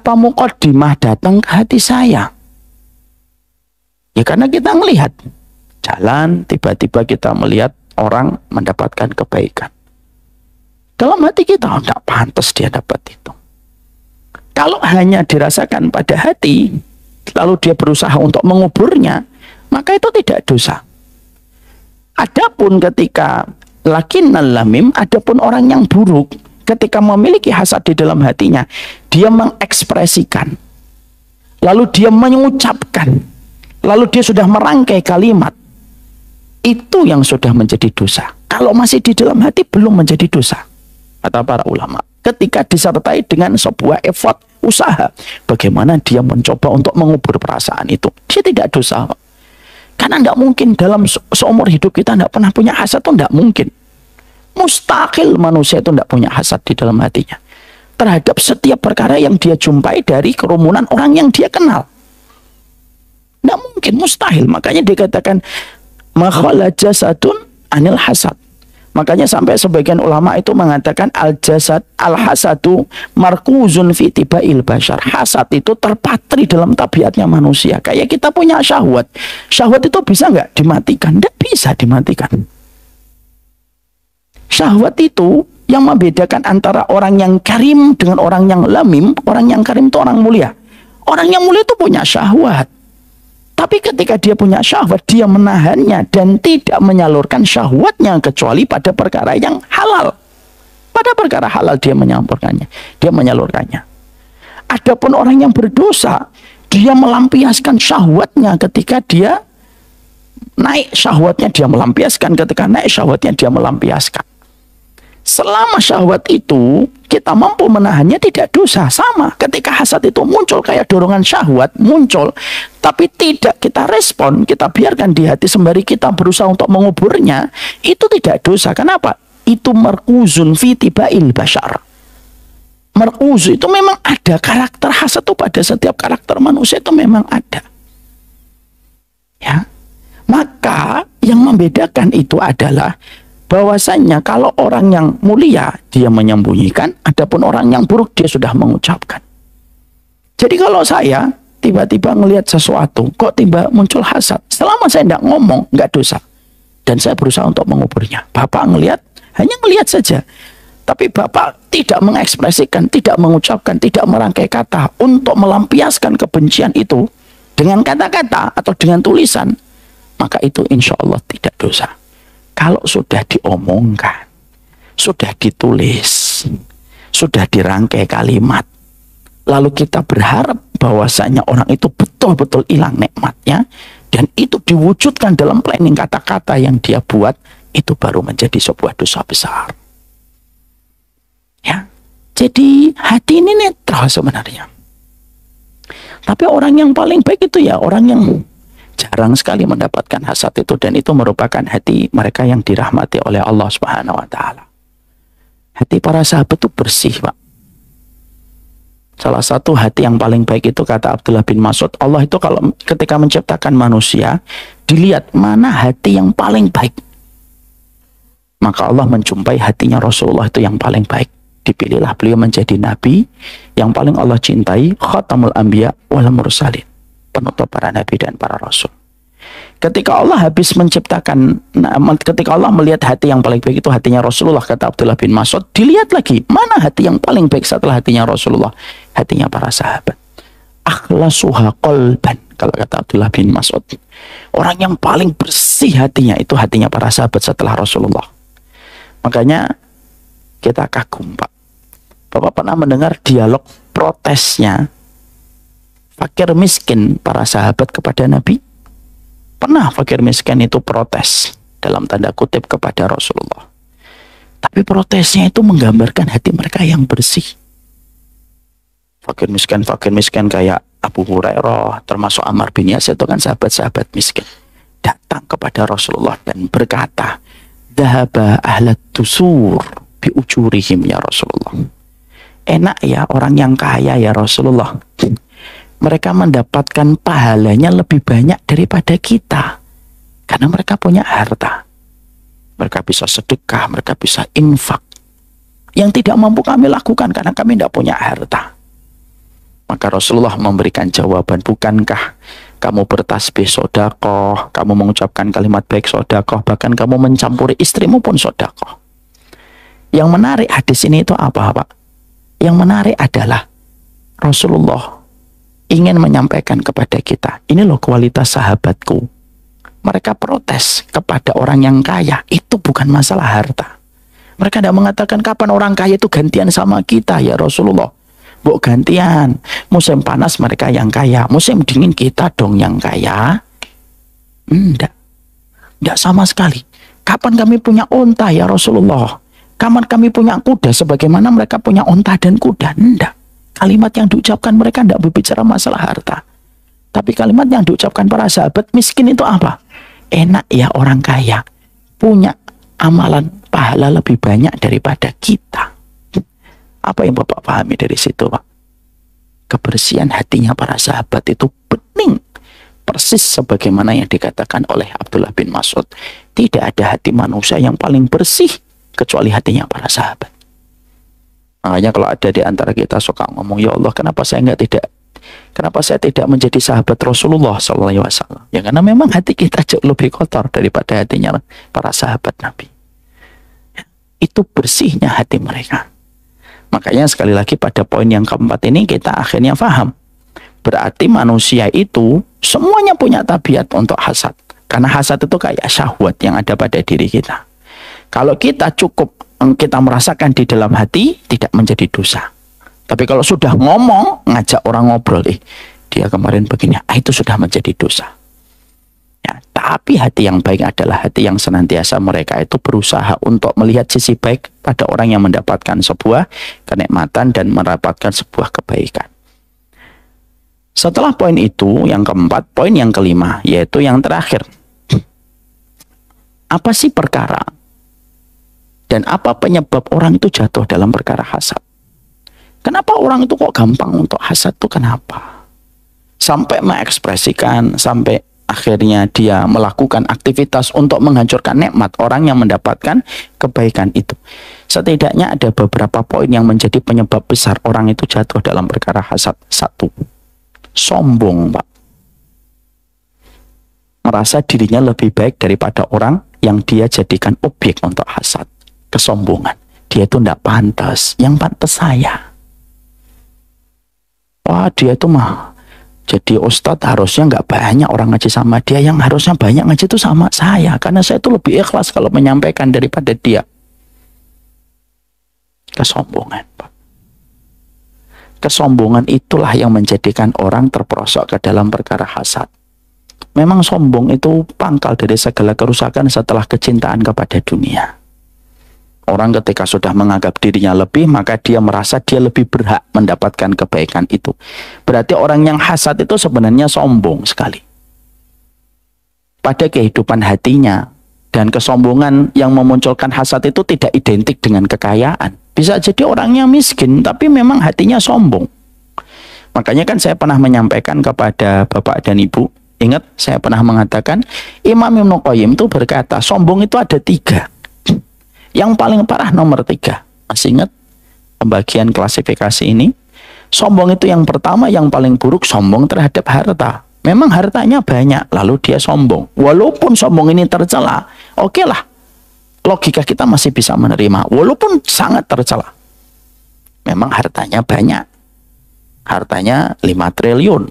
muqaddimah datang ke hati saya. Ya karena kita melihat jalan, tiba-tiba kita melihat orang mendapatkan kebaikan. Dalam hati kita, tidak pantas dia dapat itu. Kalau hanya dirasakan pada hati, lalu dia berusaha untuk menguburnya, maka itu tidak dosa. Adapun ketika lakinnal lamim, adapun orang yang buruk, ketika memiliki hasad di dalam hatinya, dia mengekspresikan, lalu dia mengucapkan, lalu dia sudah merangkai kalimat, itu yang sudah menjadi dosa. Kalau masih di dalam hati belum menjadi dosa, kata para ulama. Ketika disertai dengan sebuah effort, usaha, bagaimana dia mencoba untuk mengubur perasaan itu, dia tidak dosa. Karena tidak mungkin dalam seumur hidup kita tidak pernah punya hasad, itu tidak mungkin. Mustahil manusia itu tidak punya hasad di dalam hatinya terhadap setiap perkara yang dia jumpai dari kerumunan orang yang dia kenal. Tidak mungkin, mustahil. Makanya dikatakan makhala jasadun anil hasad. Makanya sampai sebagian ulama itu mengatakan al-jasad, al-hasadu markuzun fi tibail bashar. Hasad itu terpatri dalam tabiatnya manusia. Kayak kita punya syahwat. Syahwat itu bisa nggak dimatikan? Tidak bisa dimatikan. Syahwat itu yang membedakan antara orang yang karim dengan orang yang lamim. Orang yang karim itu orang mulia. Orang yang mulia itu punya syahwat. Tapi ketika dia punya syahwat, dia menahannya dan tidak menyalurkan syahwatnya kecuali pada perkara yang halal. Pada perkara halal dia menyalurkannya. Dia menyalurkannya. Adapun orang yang berdosa, dia melampiaskan syahwatnya ketika dia naik syahwatnya, dia melampiaskan. Ketika naik syahwatnya, dia melampiaskan. Selama syahwat itu kita mampu menahannya, tidak dosa. Sama ketika hasad itu muncul kayak dorongan syahwat muncul, tapi tidak kita respon, kita biarkan di hati sembari kita berusaha untuk menguburnya, itu tidak dosa. Kenapa? Itu markuzun fi tibail bashar. Markuz itu memang ada, karakter hasad itu pada setiap karakter manusia itu memang ada. Ya. Maka yang membedakan itu adalah bahwasanya kalau orang yang mulia dia menyembunyikan, adapun orang yang buruk dia sudah mengucapkan. Jadi kalau saya tiba-tiba ngelihat sesuatu, kok tiba muncul hasad, selama saya tidak ngomong, nggak dosa. Dan saya berusaha untuk menguburnya. Bapak ngelihat, hanya ngelihat saja. Tapi Bapak tidak mengekspresikan, tidak mengucapkan, tidak merangkai kata untuk melampiaskan kebencian itu dengan kata-kata atau dengan tulisan, maka itu insya Allah tidak dosa. Kalau sudah diomongkan, sudah ditulis, sudah dirangkai kalimat, lalu kita berharap bahwasanya orang itu betul-betul hilang nikmatnya, dan itu diwujudkan dalam planning kata-kata yang dia buat, itu baru menjadi sebuah dosa besar. Ya, jadi hati ini netral sebenarnya. Tapi orang yang paling baik itu ya orang yang jarang sekali mendapatkan hasad itu, dan itu merupakan hati mereka yang dirahmati oleh Allah Subhanahu wa taala. Hati para sahabat itu bersih, Pak. Salah satu hati yang paling baik itu kata Abdullah bin Mas'ud, Allah itu kalau ketika menciptakan manusia, dilihat mana hati yang paling baik. Maka Allah menjumpai hatinya Rasulullah itu yang paling baik. Dipilihlah beliau menjadi nabi yang paling Allah cintai, khatamul anbiya wal mursalin, penutup para nabi dan para rasul. Ketika Allah habis menciptakan, ketika Allah melihat hati yang paling baik itu hatinya Rasulullah, kata Abdullah bin Mas'ud, dilihat lagi mana hati yang paling baik setelah hatinya Rasulullah, hatinya para sahabat. Akhlasuha qalban, kalau kata Abdullah bin Mas'ud, orang yang paling bersih hatinya itu hatinya para sahabat setelah Rasulullah. Makanya kita kagum, Pak. Bapak pernah mendengar dialog protesnya fakir miskin para sahabat kepada Nabi? Pernah fakir miskin itu protes dalam tanda kutip kepada Rasulullah. Tapi protesnya itu menggambarkan hati mereka yang bersih. Fakir miskin kayak Abu Hurairah, termasuk Ammar bin Yasir, itu kan sahabat-sahabat miskin. Datang kepada Rasulullah dan berkata, "Dhahaba ahlat tusur bi ujurihim ya Rasulullah." Enak ya orang yang kaya ya Rasulullah. Mereka mendapatkan pahalanya lebih banyak daripada kita. Karena mereka punya harta. Mereka bisa sedekah, mereka bisa infak. Yang tidak mampu kami lakukan karena kami tidak punya harta. Maka Rasulullah memberikan jawaban, bukankah kamu bertasbih sodakoh, kamu mengucapkan kalimat baik sodakoh, bahkan kamu mencampuri istrimu pun sodakoh. Yang menarik hadis ini itu apa, Pak? Yang menarik adalah Rasulullah ingin menyampaikan kepada kita, ini loh kualitas sahabatku. Mereka protes kepada orang yang kaya, itu bukan masalah harta. Mereka tidak mengatakan kapan orang kaya itu gantian sama kita ya Rasulullah. Buk gantian, musim panas mereka yang kaya, musim dingin kita dong yang kaya. Tidak sama sekali. Kapan kami punya unta ya Rasulullah? Kapan kami punya kuda sebagaimana mereka punya unta dan kuda? Tidak. Kalimat yang diucapkan mereka tidak berbicara masalah harta. Tapi kalimat yang diucapkan para sahabat miskin itu apa? Enak ya orang kaya punya amalan pahala lebih banyak daripada kita. Apa yang Bapak pahami dari situ, Pak? Kebersihan hatinya para sahabat itu bening. persis sebagaimana yang dikatakan oleh Abdullah bin Mas'ud. Tidak ada hati manusia yang paling bersih kecuali hatinya para sahabat. Makanya kalau ada di antara kita suka ngomong, ya Allah, kenapa saya tidak menjadi sahabat Rasulullah SAW? Ya karena memang hati kita jauh lebih kotor daripada hatinya para sahabat Nabi. Itu bersihnya hati mereka. Makanya sekali lagi pada poin yang keempat ini kita akhirnya paham. Berarti manusia itu semuanya punya tabiat untuk hasad. Karena hasad itu kayak syahwat yang ada pada diri kita. Kalau kita cukup kita merasakan di dalam hati, tidak menjadi dosa. Tapi kalau sudah ngomong, ngajak orang ngobrol, dia kemarin begini, itu sudah menjadi dosa. Ya, tapi hati yang baik adalah hati yang senantiasa mereka itu berusaha untuk melihat sisi baik pada orang yang mendapatkan sebuah kenikmatan dan mendapatkan sebuah kebaikan. Setelah poin itu, yang keempat, poin yang kelima, yaitu yang terakhir. Apa sih perkara? Dan apa penyebab orang itu jatuh dalam perkara hasad? Kenapa orang itu kok gampang untuk hasad itu kenapa? Sampai mengekspresikan, sampai akhirnya dia melakukan aktivitas untuk menghancurkan nikmat orang yang mendapatkan kebaikan itu. Setidaknya ada beberapa poin yang menjadi penyebab besar orang itu jatuh dalam perkara hasad. Satu, sombong, Pak. Merasa dirinya lebih baik daripada orang yang dia jadikan objek untuk hasad. Kesombongan. Dia itu tidak pantas. Yang pantas saya. Wah, dia itu mah jadi ustadz harusnya nggak banyak orang ngaji sama dia. Yang harusnya banyak ngaji itu sama saya. Karena saya itu lebih ikhlas kalau menyampaikan daripada dia. Kesombongan, Pak. Kesombongan itulah yang menjadikan orang terperosok ke dalam perkara hasad. Memang sombong itu pangkal dari segala kerusakan setelah kecintaan kepada dunia. Orang ketika sudah menganggap dirinya lebih, maka dia merasa dia lebih berhak mendapatkan kebaikan itu. Berarti orang yang hasad itu sebenarnya sombong sekali. Pada kehidupan hatinya, dan kesombongan yang memunculkan hasad itu tidak identik dengan kekayaan. Bisa jadi orangnya miskin, tapi memang hatinya sombong. Makanya kan saya pernah menyampaikan kepada Bapak dan Ibu, ingat saya pernah mengatakan, Imam Ibnu Qayyim itu berkata, sombong itu ada 3. Yang paling parah nomor 3. Masih ingat pembagian klasifikasi ini? Sombong itu yang pertama, yang paling buruk, sombong terhadap harta. Memang hartanya banyak, lalu dia sombong. Walaupun sombong ini tercela, oke lah. Logika kita masih bisa menerima, walaupun sangat tercela. Memang hartanya banyak. Hartanya 5 triliun.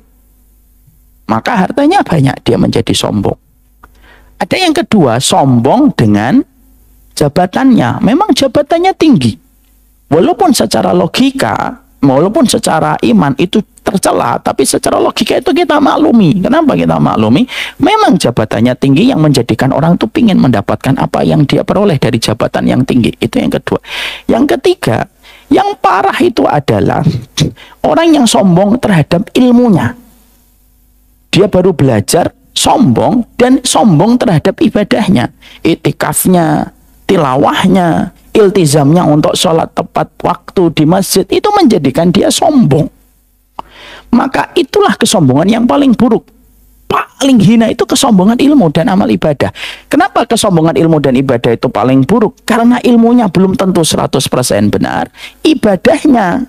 Maka hartanya banyak, dia menjadi sombong. Ada yang kedua, sombong dengan jabatannya. Memang jabatannya tinggi. Walaupun secara logika, walaupun secara iman itu tercela, tapi secara logika itu kita maklumi. Kenapa kita maklumi? Memang jabatannya tinggi yang menjadikan orang itu ingin mendapatkan apa yang dia peroleh dari jabatan yang tinggi. Itu yang kedua. Yang ketiga, yang parah itu adalah orang yang sombong terhadap ilmunya. Dia baru belajar, sombong, dan sombong terhadap ibadahnya. Itikafnya, tilawahnya, iltizamnya untuk sholat tepat waktu di masjid, itu menjadikan dia sombong. Maka itulah kesombongan yang paling buruk. Paling hina itu kesombongan ilmu dan amal ibadah. Kenapa kesombongan ilmu dan ibadah itu paling buruk? Karena ilmunya belum tentu 100% benar, ibadahnya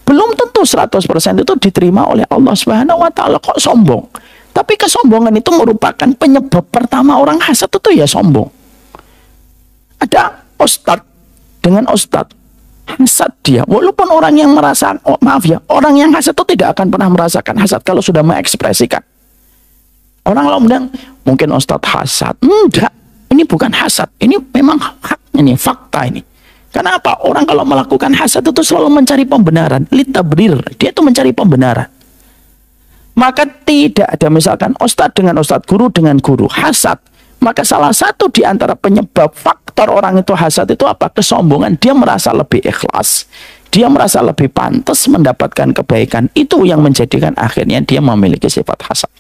belum tentu 100% itu diterima oleh Allah Subhanahu wa Ta'ala. Kok sombong? Tapi kesombongan itu merupakan penyebab pertama orang hasad itu ya sombong. Ada ustadz dengan ustadz, hasad dia. Walaupun orang yang merasa, orang yang hasad itu tidak akan pernah merasakan hasad kalau sudah mengekspresikan. Orang lain bilang, mungkin ustadz hasad. Enggak, ini bukan hasad. Ini memang hak, ini fakta ini. Kenapa? Orang kalau melakukan hasad itu selalu mencari pembenaran. Litabrir, dia itu mencari pembenaran. Maka tidak ada misalkan ustadz dengan ustadz, guru dengan guru, hasad. Maka salah satu di antara penyebab faktor orang itu hasad itu apa? Kesombongan. Dia merasa lebih ikhlas. Dia merasa lebih pantas mendapatkan kebaikan. Itu yang menjadikan akhirnya dia memiliki sifat hasad.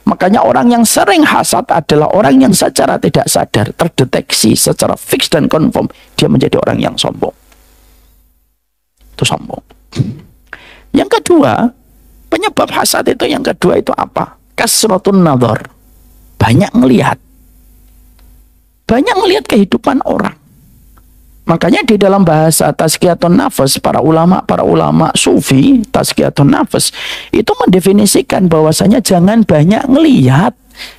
Makanya orang yang sering hasad adalah orang yang secara tidak sadar, terdeteksi secara fix dan confirm, dia menjadi orang yang sombong. Itu sombong. Yang kedua, penyebab hasad itu yang kedua itu apa? kasratun nadhar, banyak ngelihat. Banyak ngelihat kehidupan orang. Makanya di dalam bahasa tazkiyatun nafas, para ulama sufi tazkiyatun nafas itu mendefinisikan bahwasanya jangan banyak ngelihat,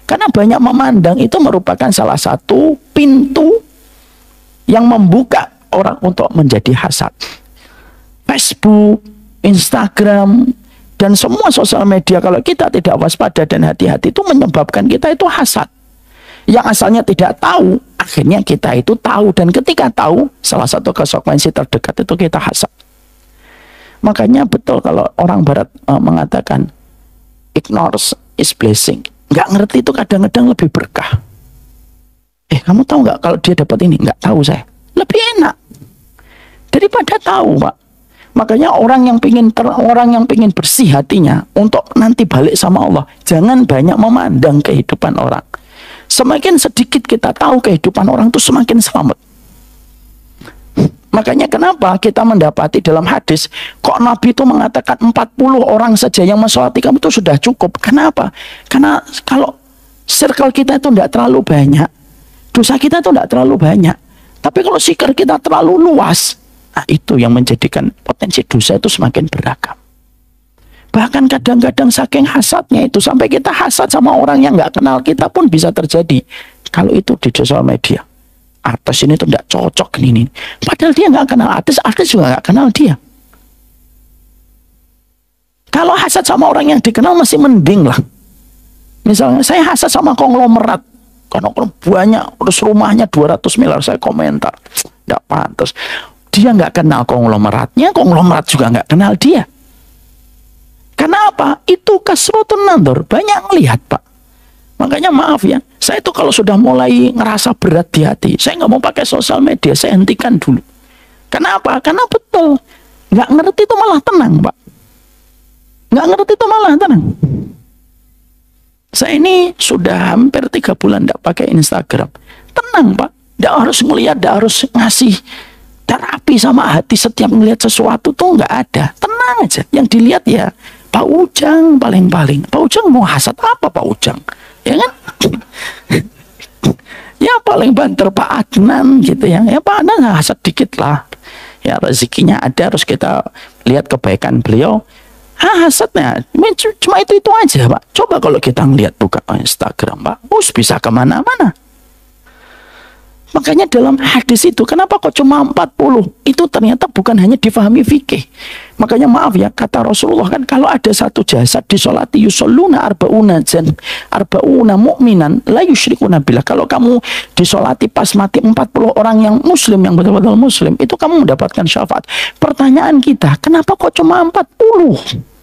karena banyak memandang itu merupakan salah satu pintu yang membuka orang untuk menjadi hasad. Facebook, Instagram, dan semua sosial media kalau kita tidak waspada dan hati-hati itu menyebabkan kita itu hasad. Yang asalnya tidak tahu, akhirnya kita itu tahu, dan ketika tahu, salah satu konsekuensi terdekat itu kita hasad. Makanya betul kalau orang barat mengatakan ignorance is blessing. Nggak ngerti itu kadang-kadang lebih berkah. Kamu tahu nggak kalau dia dapat ini? Nggak tahu saya. Lebih enak daripada tahu, Pak. Makanya orang yang pingin bersih hatinya untuk nanti balik sama Allah, jangan banyak memandang kehidupan orang. Semakin sedikit kita tahu kehidupan orang itu semakin selamat. Makanya kenapa kita mendapati dalam hadis kok Nabi itu mengatakan 40 orang saja yang mensolati kamu itu sudah cukup. Kenapa? Karena kalau circle kita itu tidak terlalu banyak, dosa kita itu tidak terlalu banyak. Tapi kalau sikir kita terlalu luas, nah itu yang menjadikan potensi dosa itu semakin beragam. Bahkan kadang-kadang saking hasadnya itu sampai kita hasad sama orang yang nggak kenal kita pun bisa terjadi. Kalau itu di sosial media, artis ini tuh nggak cocok ini. Padahal dia nggak kenal artis juga nggak kenal dia. Kalau hasad sama orang yang dikenal masih mending lah. Misalnya saya hasad sama konglomerat, karena banyak, terus rumahnya 200 miliar, saya komentar, nggak pantas. Dia nggak kenal konglomeratnya, konglomerat juga nggak kenal dia. Kenapa? Itu kasratun nadhar, banyak ngelihat, Pak. Makanya maaf ya, saya itu kalau sudah mulai ngerasa berat di hati, saya nggak mau pakai sosial media, saya hentikan dulu. Kenapa? Karena betul, nggak ngerti itu malah tenang, Pak. Nggak ngerti itu malah tenang. Saya ini sudah hampir 3 bulan nggak pakai Instagram. Tenang, Pak. Nggak harus ngelihat, nggak harus ngasih terapi sama hati setiap ngelihat sesuatu tuh nggak ada. Tenang aja. Yang dilihat ya Pak Ujang paling-paling. Pak Ujang mau hasad apa Pak Ujang? Ya kan? Ya paling banter Pak Adnan gitu ya. Ya Pak Adnan hasad dikit lah. Ya rezekinya ada, harus kita lihat kebaikan beliau. Hasadnya cuma itu aja, Pak. Coba kalau kita ngelihat buka Instagram, Pak, bisa kemana-mana. Makanya dalam hadis itu, kenapa kok cuma 40? Itu ternyata bukan hanya difahami fikih. Makanya maaf ya, kata Rasulullah kan, kalau ada satu jasad disolati yusalluna arba'una mu'minan la yusyrikuna billah. Kalau kamu disolati pas mati 40 orang yang muslim, yang betul-betul muslim, itu kamu mendapatkan syafaat. Pertanyaan kita, kenapa kok cuma 40?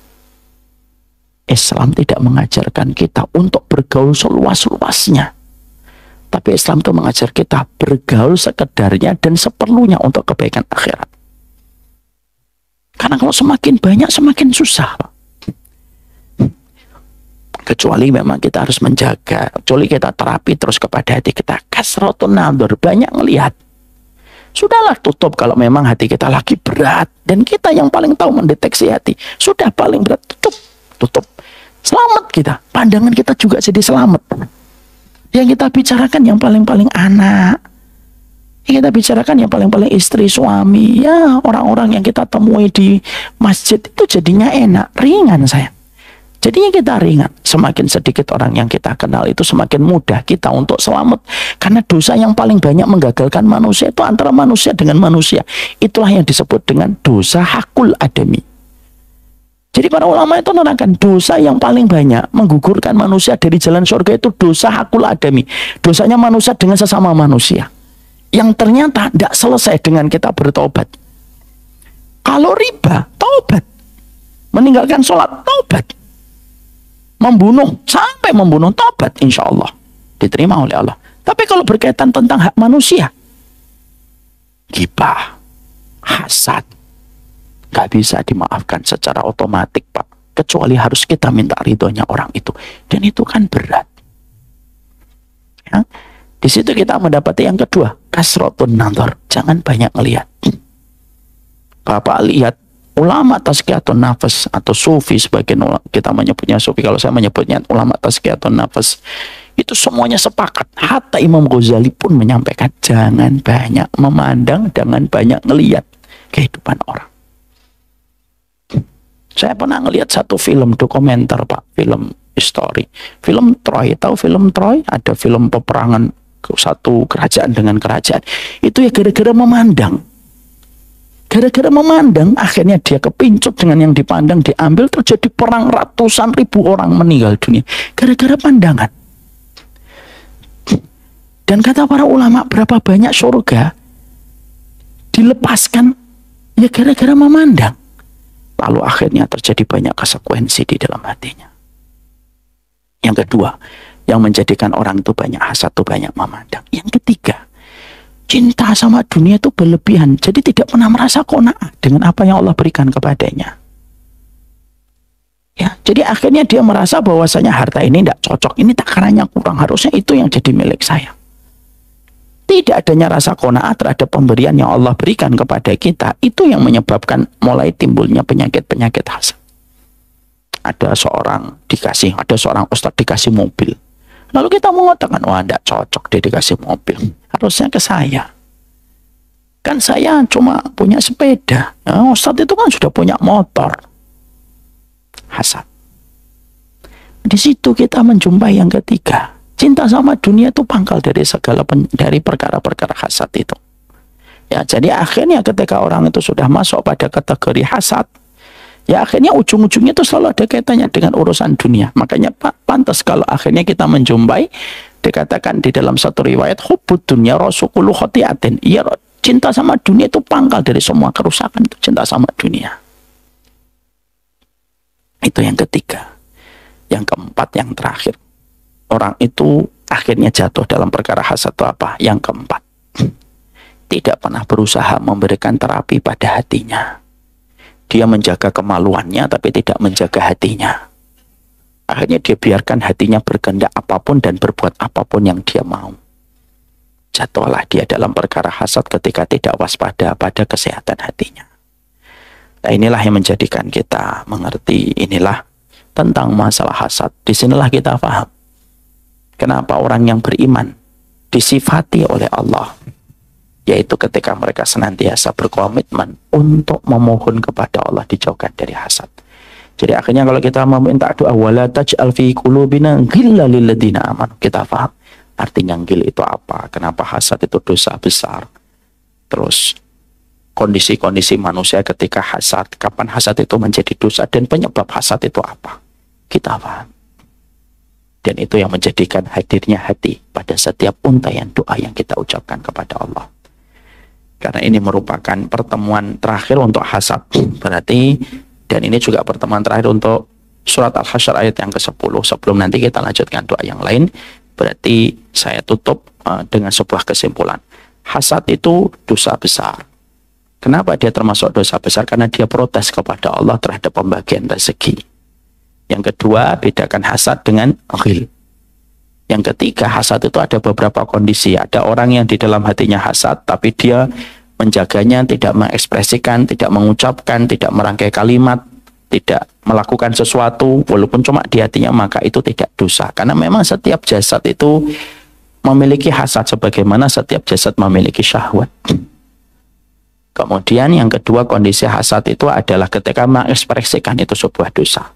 Islam tidak mengajarkan kita untuk bergaul seluas-luasnya. Tapi Islam itu mengajar kita bergaul sekedarnya dan seperlunya untuk kebaikan akhirat. Karena kalau semakin banyak semakin susah. Kecuali memang kita harus menjaga, kecuali kita terapi terus kepada hati kita. Kasratun nadhar, banyak ngelihat. Sudahlah tutup kalau memang hati kita lagi berat. Dan kita yang paling tahu mendeteksi hati. Sudah paling berat, tutup. Selamat kita, pandangan kita juga jadi selamat. Yang kita bicarakan yang paling-paling anak, yang kita bicarakan yang paling-paling istri, suami, ya orang-orang yang kita temui di masjid itu jadinya enak, ringan saya. Jadinya kita ringan. Semakin sedikit orang yang kita kenal itu semakin mudah kita untuk selamat. Karena dosa yang paling banyak menggagalkan manusia itu antara manusia dengan manusia. Itulah yang disebut dengan dosa hakul adami. Jadi para ulama itu menerangkan dosa yang paling banyak menggugurkan manusia dari jalan surga itu dosa hakul adami. Dosanya manusia dengan sesama manusia. Yang ternyata tidak selesai dengan kita bertobat. Kalau riba, taubat. Meninggalkan sholat, taubat. Membunuh, sampai membunuh, taubat insya Allah. Diterima oleh Allah. Tapi kalau berkaitan tentang hak manusia, ghibah, hasad, gak bisa dimaafkan secara otomatis, Pak. Kecuali harus kita minta ridhonya orang itu. Dan itu kan berat. Ya. Di situ kita mendapati yang kedua, kasratun nadhar. Jangan banyak ngelihat. Bapak lihat Ulama tazkiyatun nafas atau sufi, sebagian kita menyebutnya sufi, kalau saya menyebutnya ulama tazkiyatun nafas, itu semuanya sepakat. Hatta Imam Ghazali pun menyampaikan jangan banyak memandang, jangan banyak ngelihat kehidupan orang. Saya pernah ngelihat satu film dokumenter, Pak, film history, film Troy. Tahu film Troy? Ada film peperangan satu kerajaan dengan kerajaan. Itu ya gara-gara memandang. Gara-gara memandang, akhirnya dia kepincut dengan yang dipandang, diambil, terjadi perang, ratusan ribu orang meninggal dunia. Gara-gara pandangan. Dan kata para ulama, berapa banyak surga dilepaskan ya gara-gara memandang. Lalu akhirnya terjadi banyak konsekuensi di dalam hatinya. Yang kedua, yang menjadikan orang itu banyak hasad, itu banyak memandang. Yang ketiga, cinta sama dunia itu berlebihan, jadi tidak pernah merasa qanaah dengan apa yang Allah berikan kepadanya. Ya, jadi akhirnya dia merasa bahwasanya harta ini tidak cocok, ini takarannya kurang, harusnya itu yang jadi milik saya. Tidak adanya rasa qanaah terhadap pemberian yang Allah berikan kepada kita, itu yang menyebabkan mulai timbulnya penyakit-penyakit hasad. Ada seorang ustadz dikasih mobil. Lalu kita mengatakan, wah tidak cocok dia dikasih mobil, harusnya ke saya. Kan saya cuma punya sepeda, ya, ustadz itu kan sudah punya motor. Hasad. Di situ kita menjumpai yang ketiga. Cinta sama dunia itu pangkal dari dari perkara-perkara hasad itu. Ya, jadi akhirnya ketika orang itu sudah masuk pada kategori hasad, ya akhirnya ujung-ujungnya itu selalu ada kaitannya dengan urusan dunia. Makanya pantas kalau akhirnya kita menjumpai, dikatakan di dalam satu riwayat, hubbud dunya rasukulu khotiatin. Ya, cinta sama dunia itu pangkal dari semua kerusakan, itu cinta sama dunia. Itu yang ketiga. Yang keempat, yang terakhir, orang itu akhirnya jatuh dalam perkara hasad itu apa? Yang keempat, tidak pernah berusaha memberikan terapi pada hatinya. Dia menjaga kemaluannya tapi tidak menjaga hatinya. Akhirnya dia biarkan hatinya berkehendak apapun dan berbuat apapun yang dia mau. Jatuhlah dia dalam perkara hasad ketika tidak waspada pada kesehatan hatinya. Nah, inilah yang menjadikan kita mengerti inilah tentang masalah hasad. Disinilah kita paham kenapa orang yang beriman disifati oleh Allah, yaitu ketika mereka senantiasa berkomitmen untuk memohon kepada Allah dijauhkan dari hasad. Jadi akhirnya kalau kita meminta doa, wala taj'al fi qulubina ghillan lil ladzina amanu, kita paham artinya ghil itu apa, kenapa hasad itu dosa besar. Terus kondisi-kondisi manusia ketika hasad, kapan hasad itu menjadi dosa, dan penyebab hasad itu apa, kita paham. Dan itu yang menjadikan hadirnya hati pada setiap untaian doa yang kita ucapkan kepada Allah. Karena ini merupakan pertemuan terakhir untuk hasad. Berarti, dan ini juga pertemuan terakhir untuk surat Al-Hasyr ayat yang ke-10. Sebelum nanti kita lanjutkan doa yang lain, berarti saya tutup dengan sebuah kesimpulan. Hasad itu dosa besar. Kenapa dia termasuk dosa besar? Karena dia protes kepada Allah terhadap pembagian rezeki. Yang kedua, bedakan hasad dengan ghil. Yang ketiga, hasad itu ada beberapa kondisi. Ada orang yang di dalam hatinya hasad, tapi dia menjaganya, tidak mengekspresikan, tidak mengucapkan, tidak merangkai kalimat, tidak melakukan sesuatu, walaupun cuma di hatinya, maka itu tidak dosa. Karena memang setiap jasad itu memiliki hasad, sebagaimana setiap jasad memiliki syahwat. Kemudian yang kedua, kondisi hasad itu adalah ketika mengekspresikan, itu sebuah dosa.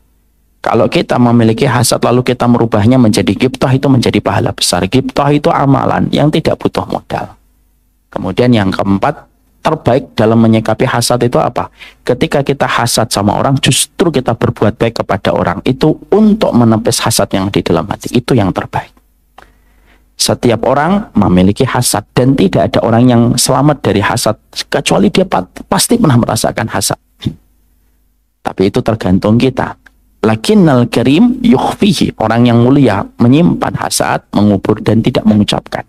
Kalau kita memiliki hasad lalu kita merubahnya menjadi ghibthah, itu menjadi pahala besar. Ghibthah itu amalan yang tidak butuh modal. Kemudian yang keempat, terbaik dalam menyikapi hasad itu apa? Ketika kita hasad sama orang, justru kita berbuat baik kepada orang itu untuk menepis hasad yang di dalam hati. Itu yang terbaik. Setiap orang memiliki hasad, dan tidak ada orang yang selamat dari hasad kecuali dia pasti pernah merasakan hasad. Tapi itu tergantung kita. Lakinnal karim yukhfihi, orang yang mulia menyimpan hasad, mengubur dan tidak mengucapkan.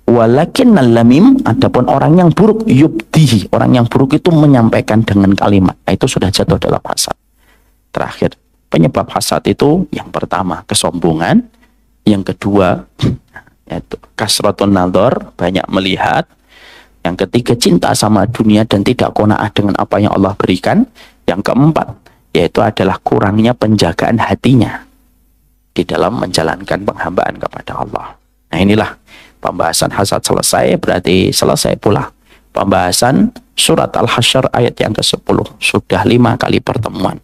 Walakinnal lamim, adapun orang yang buruk yubdihi, orang yang buruk itu menyampaikan dengan kalimat. Nah, itu sudah jatuh dalam hasad. Terakhir, penyebab hasad itu yang pertama kesombongan, yang kedua yaitu kasratun nadhar, banyak melihat, yang ketiga cinta sama dunia dan tidak qanaah dengan apa yang Allah berikan, Yang keempat, yaitu adalah kurangnya penjagaan hatinya di dalam menjalankan penghambaan kepada Allah. Nah, inilah pembahasan hasad selesai, berarti selesai pula pembahasan surat Al-Hasyr ayat yang ke-10. Sudah 5 kali pertemuan.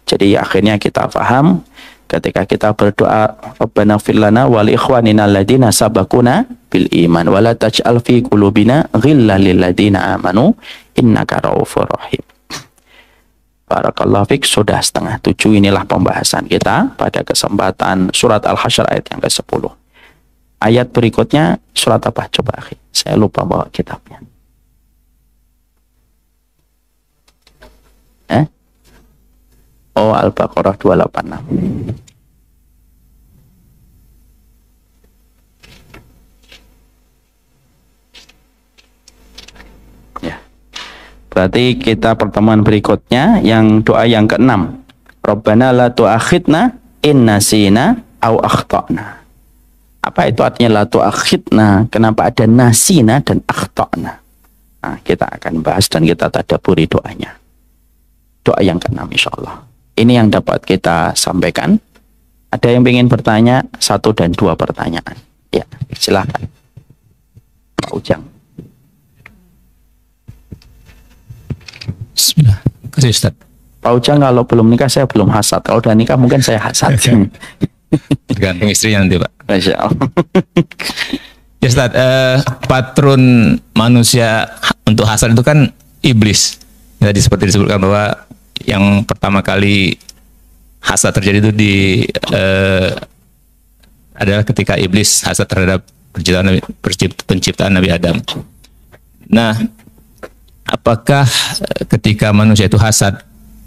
Jadi akhirnya kita paham ketika kita berdoa, Rabbana fir lana wa li ikhwanina alladziina sabaquna bil iman wa la taj'al fi qulubina ghillan lil ladziina amanu innaka raufur rahim. Barakallahu fik. Sudah 6:30. Inilah pembahasan kita pada kesempatan surat Al-Hasyr ayat yang ke-10. Ayat berikutnya surat apa? Coba akhi. Saya lupa bawa kitabnya. Oh, Al-Baqarah 286. Ya. Berarti kita pertemuan berikutnya yang doa yang ke-6. Rabbana la tu'akhidna in nasina au akhtana. Apa itu artinya la tu'akhidna? Kenapa ada nasina dan akhtana? Nah, kita akan bahas dan kita tadabburi doanya. Doa yang ke-6 insyaallah. Ini yang dapat kita sampaikan. Ada yang ingin bertanya 1 dan 2 pertanyaan? Ya, silakan. Pak Ujang. Bismillah. Terima kasih Ustaz. Pak Ujang, kalau belum nikah saya belum hasad. Kalau udah nikah mungkin saya hasad. Tergantung istrinya nanti Pak. Masya Allah. Ya Ustaz, patron manusia untuk hasad itu kan iblis. Jadi seperti disebutkan bahwa yang pertama kali hasad terjadi itu adalah ketika iblis hasad terhadap penciptaan Nabi Adam. Nah, apakah ketika manusia itu hasad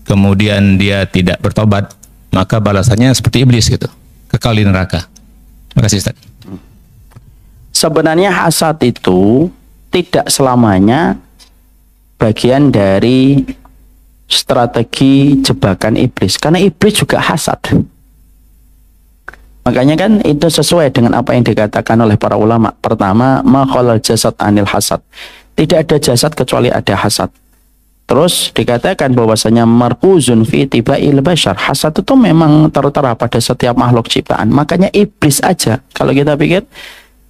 kemudian dia tidak bertobat, maka balasannya seperti iblis gitu, kekal di neraka? Terima kasih Ustaz. Sebenarnya hasad itu tidak selamanya bagian dari strategi jebakan iblis, karena iblis juga hasad. Makanya kan itu sesuai dengan apa yang dikatakan oleh para ulama. Pertama, ma khalal jasad anil hasad. Tidak ada jasad kecuali ada hasad. Terus dikatakan bahwasanya markuzun fi tibail bashar. Hasad itu memang tertera pada setiap makhluk ciptaan. Makanya iblis aja, kalau kita pikir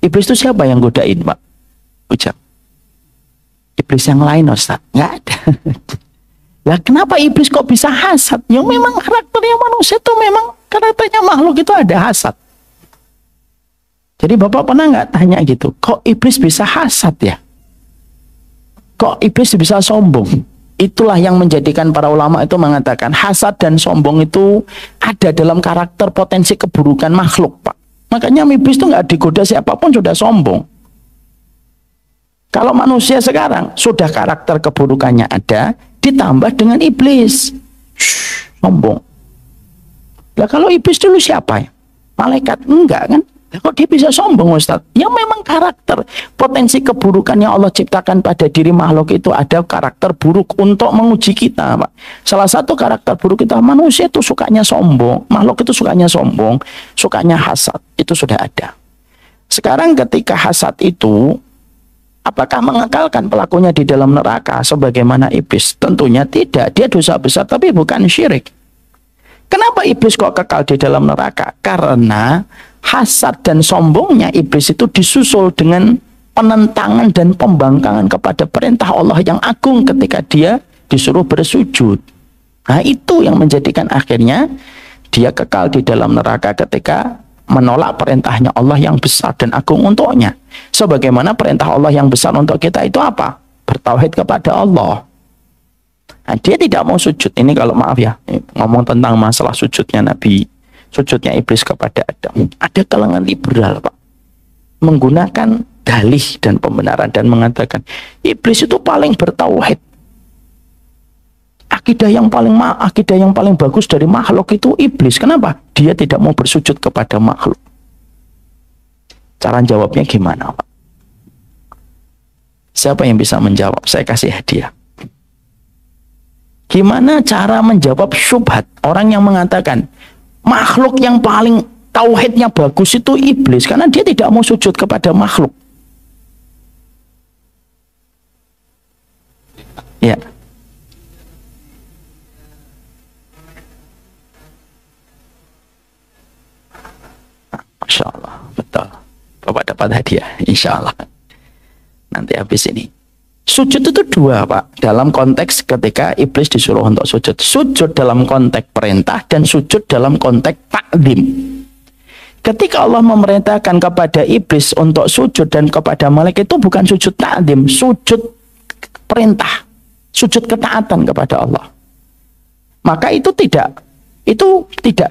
iblis itu siapa yang godain, Pak Ujang? Iblis yang lain, Ustaz? Nggak ada. Lah kenapa iblis kok bisa hasad? Ya memang karakternya manusia itu memang karakternya makhluk itu ada hasad. Jadi Bapak pernah nggak tanya gitu, kok iblis bisa hasad ya? Kok iblis bisa sombong? Itulah yang menjadikan para ulama itu mengatakan hasad dan sombong itu ada dalam karakter potensi keburukan makhluk, Pak. Makanya iblis itu nggak digoda siapapun sudah sombong. Kalau manusia sekarang sudah karakter keburukannya ada, ditambah dengan iblis, sombong. Lah kalau iblis dulu siapa ya? Malaikat? Enggak kan? Lah kok dia bisa sombong, Ustaz? Ya memang karakter potensi keburukan yang Allah ciptakan pada diri makhluk itu ada karakter buruk untuk menguji kita, Pak. Salah satu karakter buruk kita, manusia itu sukanya sombong, makhluk itu sukanya sombong, sukanya hasad, itu sudah ada. Sekarang ketika hasad itu, apakah mengekalkan pelakunya di dalam neraka sebagaimana iblis? Tentunya tidak. Dia dosa besar tapi bukan syirik. Kenapa iblis kok kekal di dalam neraka? Karena hasad dan sombongnya iblis itu disusul dengan penentangan dan pembangkangan kepada perintah Allah yang agung ketika dia disuruh bersujud. Nah, itu yang menjadikan akhirnya dia kekal di dalam neraka ketika menolak perintahnya Allah yang besar dan agung untuknya. Sebagaimana perintah Allah yang besar untuk kita itu apa? Bertauhid kepada Allah. Nah, dia tidak mau sujud. Ini kalau maaf ya, ngomong tentang masalah sujudnya Nabi, sujudnya iblis kepada Adam. Ada kalangan liberal, Pak, menggunakan dalih dan pembenaran dan mengatakan iblis itu paling bertauhid. Akidah yang paling bagus dari makhluk itu iblis. Kenapa? Dia tidak mau bersujud kepada makhluk. Cara jawabnya gimana, Pak? Siapa yang bisa menjawab? Saya kasih hadiah. Gimana cara menjawab syubhat orang yang mengatakan makhluk yang paling tauhidnya bagus itu iblis karena dia tidak mau sujud kepada makhluk? Ya. Masya Allah, betul. Bapak dapat hadiah, insya Allah. Nanti habis ini. Sujud itu dua, Pak. Dalam konteks ketika iblis disuruh untuk sujud. Sujud dalam konteks perintah dan sujud dalam konteks takdim. Ketika Allah memerintahkan kepada iblis untuk sujud dan kepada malaikat, itu bukan sujud takdim, sujud perintah, sujud ketaatan kepada Allah. Maka itu tidak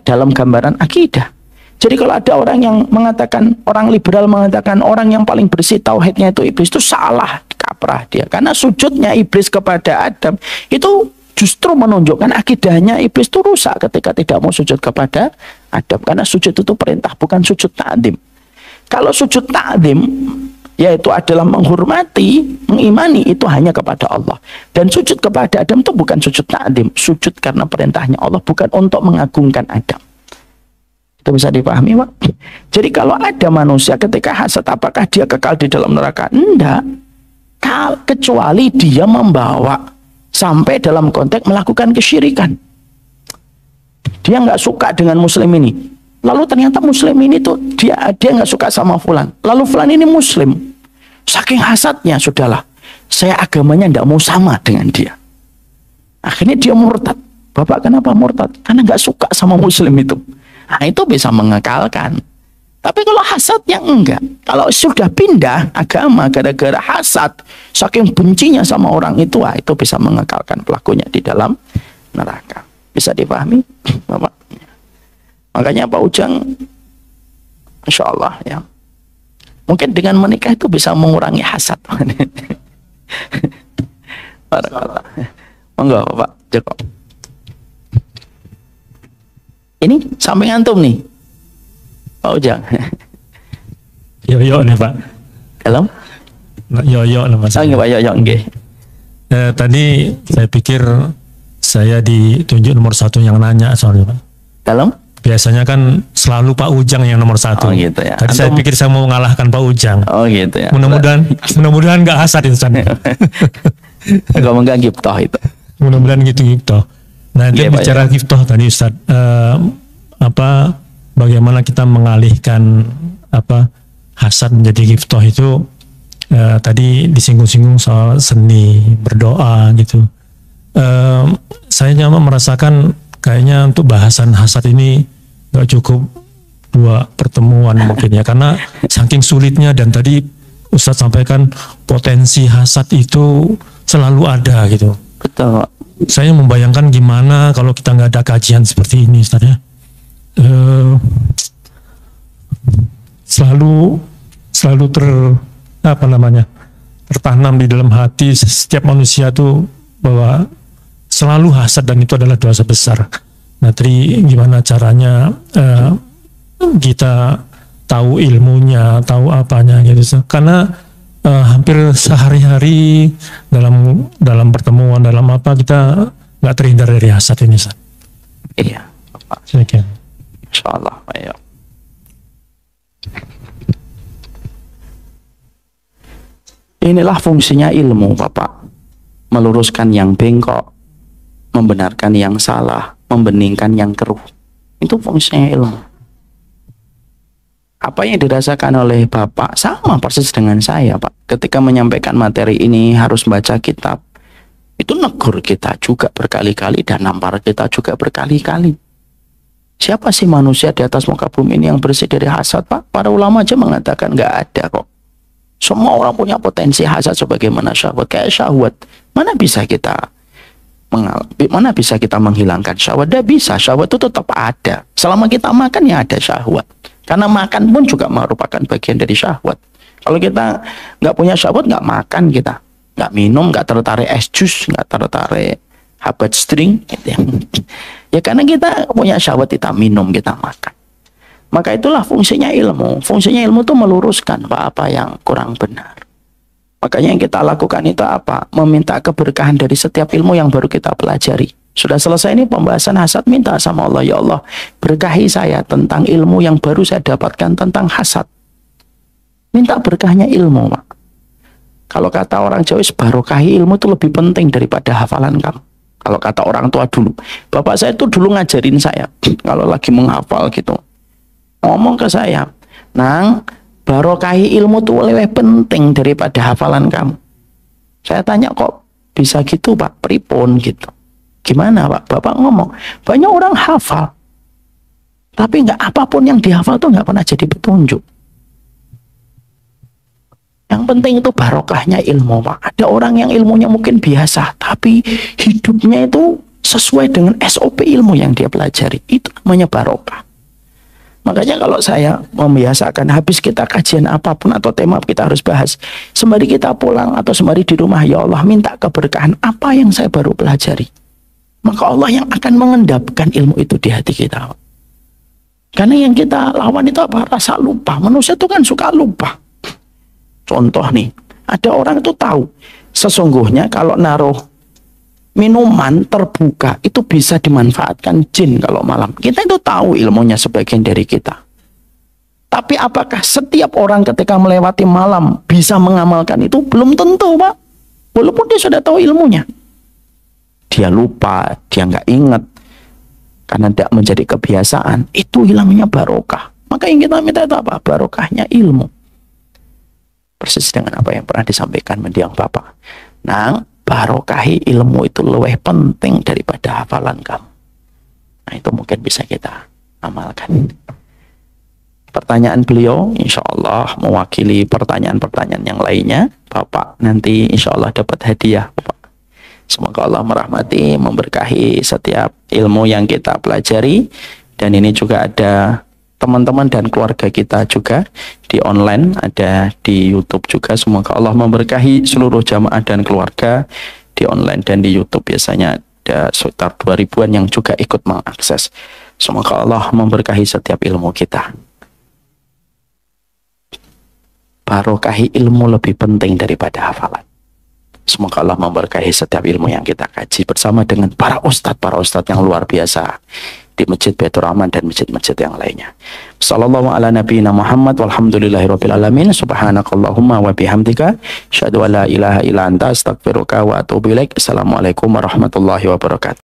dalam gambaran akidah. Jadi kalau ada orang yang mengatakan, orang liberal mengatakan orang yang paling bersih tauhidnya itu iblis, itu salah kaprah dia. Karena sujudnya iblis kepada Adam itu justru menunjukkan akidahnya iblis itu rusak ketika tidak mau sujud kepada Adam. Karena sujud itu perintah, bukan sujud ta'zim. Kalau sujud ta'zim, yaitu adalah menghormati, mengimani, itu hanya kepada Allah. Dan sujud kepada Adam itu bukan sujud ta'zim, sujud karena perintahnya Allah, bukan untuk mengagungkan Adam. Itu bisa dipahami, Pak? Jadi kalau ada manusia ketika hasad, apakah dia kekal di dalam neraka? Enggak. Kecuali dia membawa sampai dalam konteks melakukan kesyirikan. Dia nggak suka dengan muslim ini. Lalu ternyata muslim ini tuh dia nggak suka sama fulan. Lalu fulan ini muslim. Saking hasadnya, sudahlah, saya agamanya nggak mau sama dengan dia. Akhirnya dia murtad. Bapak kenapa murtad? Karena nggak suka sama muslim itu. Nah, itu bisa mengekalkan. Tapi kalau hasadnya enggak. Kalau sudah pindah agama gara-gara hasad, saking bencinya sama orang itu, itu bisa mengekalkan pelakunya di dalam neraka. Bisa dipahami, Bapak? Makanya Pak Ujang, Masya Allah ya, mungkin dengan menikah itu bisa mengurangi hasad. Barakallah. Monggo Pak Joko. Ini samping antum nih, Pak Ujang. Yoyo nih Pak. Halo? Yoyo nama saya. Pak Yoyo, nggih. Tadi saya pikir saya ditunjuk nomor 1 yang nanya soalnya Pak. Halo? Biasanya kan selalu Pak Ujang yang nomor 1. Oh gitu ya. Tadi saya pikir saya mau mengalahkan Pak Ujang. Oh gitu ya. Mudah-mudahan nggak hasad itu Ustaz. Enggak mengganggu itu. Mudah-mudahan gitu. Nah, itu bicara giftoh tadi Ustaz, bagaimana kita mengalihkan hasad menjadi giftoh itu, tadi disinggung-singgung soal seni, berdoa gitu. Saya nyaman merasakan kayaknya untuk bahasan hasad ini gak cukup 2 pertemuan mungkin ya, karena saking sulitnya, dan tadi Ustaz sampaikan potensi hasad itu selalu ada gitu. Betul. Saya membayangkan gimana kalau kita nggak ada kajian seperti ini, Ustaz ya. Selalu tertanam di dalam hati setiap manusia tuh bahwa selalu hasad, dan itu adalah dosa besar. Nah, gimana caranya kita tahu ilmunya, tahu apanya gitu. Karena hampir sehari-hari dalam pertemuan, dalam kita nggak terhindar dari hasad ini, Ustaz. Iya, Pak. Sekian. Insyaallah, ayo. Inilah fungsinya ilmu, Bapak. Meluruskan yang bengkok, membenarkan yang salah, membeningkan yang keruh. Itu fungsinya ilmu. Apa yang dirasakan oleh Bapak sama persis dengan saya, Pak. Ketika menyampaikan materi ini harus baca kitab. Itu negur kita juga berkali-kali dan nampar kita juga berkali-kali. Siapa sih manusia di atas muka bumi ini yang bersih dari hasad, Pak? Para ulama aja mengatakan nggak ada kok. Semua orang punya potensi hasad sebagaimana syahwat. Kayak syahwat, mana bisa kita menghilangkan syahwat? Tidak bisa, syahwat itu tetap ada. Selama kita makan ya ada syahwat. Karena makan pun juga merupakan bagian dari syahwat. Kalau kita nggak punya syahwat, nggak makan kita, nggak minum, nggak tertarik es jus, nggak tertarik habat string, gitu ya. Ya karena kita punya syahwat, kita minum, kita makan. Maka itulah fungsinya ilmu. Fungsinya ilmu itu meluruskan apa yang kurang benar. Makanya yang kita lakukan itu apa? Meminta keberkahan dari setiap ilmu yang baru kita pelajari. Sudah selesai ini pembahasan hasad, minta sama Allah, ya Allah, berkahi saya tentang ilmu yang baru saya dapatkan tentang hasad. Minta berkahnya ilmu, Pak. Kalau kata orang Jawa, barokahi ilmu itu lebih penting daripada hafalan kamu. Kalau kata orang tua dulu, bapak saya itu dulu ngajarin saya, kalau lagi menghafal gitu, ngomong ke saya, Nang, barokahi ilmu itu lebih penting daripada hafalan kamu. Saya tanya, kok bisa gitu Pak? Pripun gitu. Gimana Pak? Bapak ngomong, banyak orang hafal, tapi nggak apapun yang dihafal tuh nggak pernah jadi petunjuk. Yang penting itu barokahnya ilmu Pak. Ada orang yang ilmunya mungkin biasa, tapi hidupnya itu sesuai dengan SOP ilmu yang dia pelajari. Itu namanya barokah. Makanya kalau saya membiasakan habis kita kajian apapun atau tema kita harus bahas, sembari kita pulang atau sembari di rumah, ya Allah minta keberkahan apa yang saya baru pelajari. Maka Allah yang akan mengendapkan ilmu itu di hati kita. Karena yang kita lawan itu apa? Rasa lupa. Manusia itu kan suka lupa. Contoh nih, ada orang itu tahu sesungguhnya kalau naruh minuman terbuka itu bisa dimanfaatkan jin kalau malam. Kita itu tahu ilmunya sebagian dari kita. Tapi apakah setiap orang ketika melewati malam bisa mengamalkan itu? Belum tentu Pak. Walaupun dia sudah tahu ilmunya. Dia lupa, dia nggak ingat. Karena tidak menjadi kebiasaan. Itu hilangnya barokah. Maka yang kita minta itu apa? Barokahnya ilmu. Persis dengan apa yang pernah disampaikan mendiang Bapak. Nang, barokahi ilmu itu lebih penting daripada hafalan kamu. Nah itu mungkin bisa kita amalkan. Pertanyaan beliau insya Allah mewakili pertanyaan-pertanyaan yang lainnya. Bapak nanti insya Allah dapat hadiah Bapak. Semoga Allah merahmati, memberkahi setiap ilmu yang kita pelajari. Dan ini juga ada teman-teman dan keluarga kita juga di online, ada di YouTube juga. Semoga Allah memberkahi seluruh jamaah dan keluarga di online dan di YouTube. Biasanya ada sekitar 2000-an yang juga ikut mengakses. Semoga Allah memberkahi setiap ilmu kita. Barokahi ilmu lebih penting daripada hafalan. Semoga Allah memberkahi setiap ilmu yang kita kaji bersama dengan para ustadz yang luar biasa di Masjid Baitur Rahman dan masjid-masjid yang lainnya. Sallallahu ala nabiyina Muhammad walhamdulillahirabbil alamin. Subhanakallahumma wa bihamdika asyhadu an la ilaha illa anta astaghfiruka wa atubu ilaik. Assalamualaikum warahmatullahi wabarakatuh.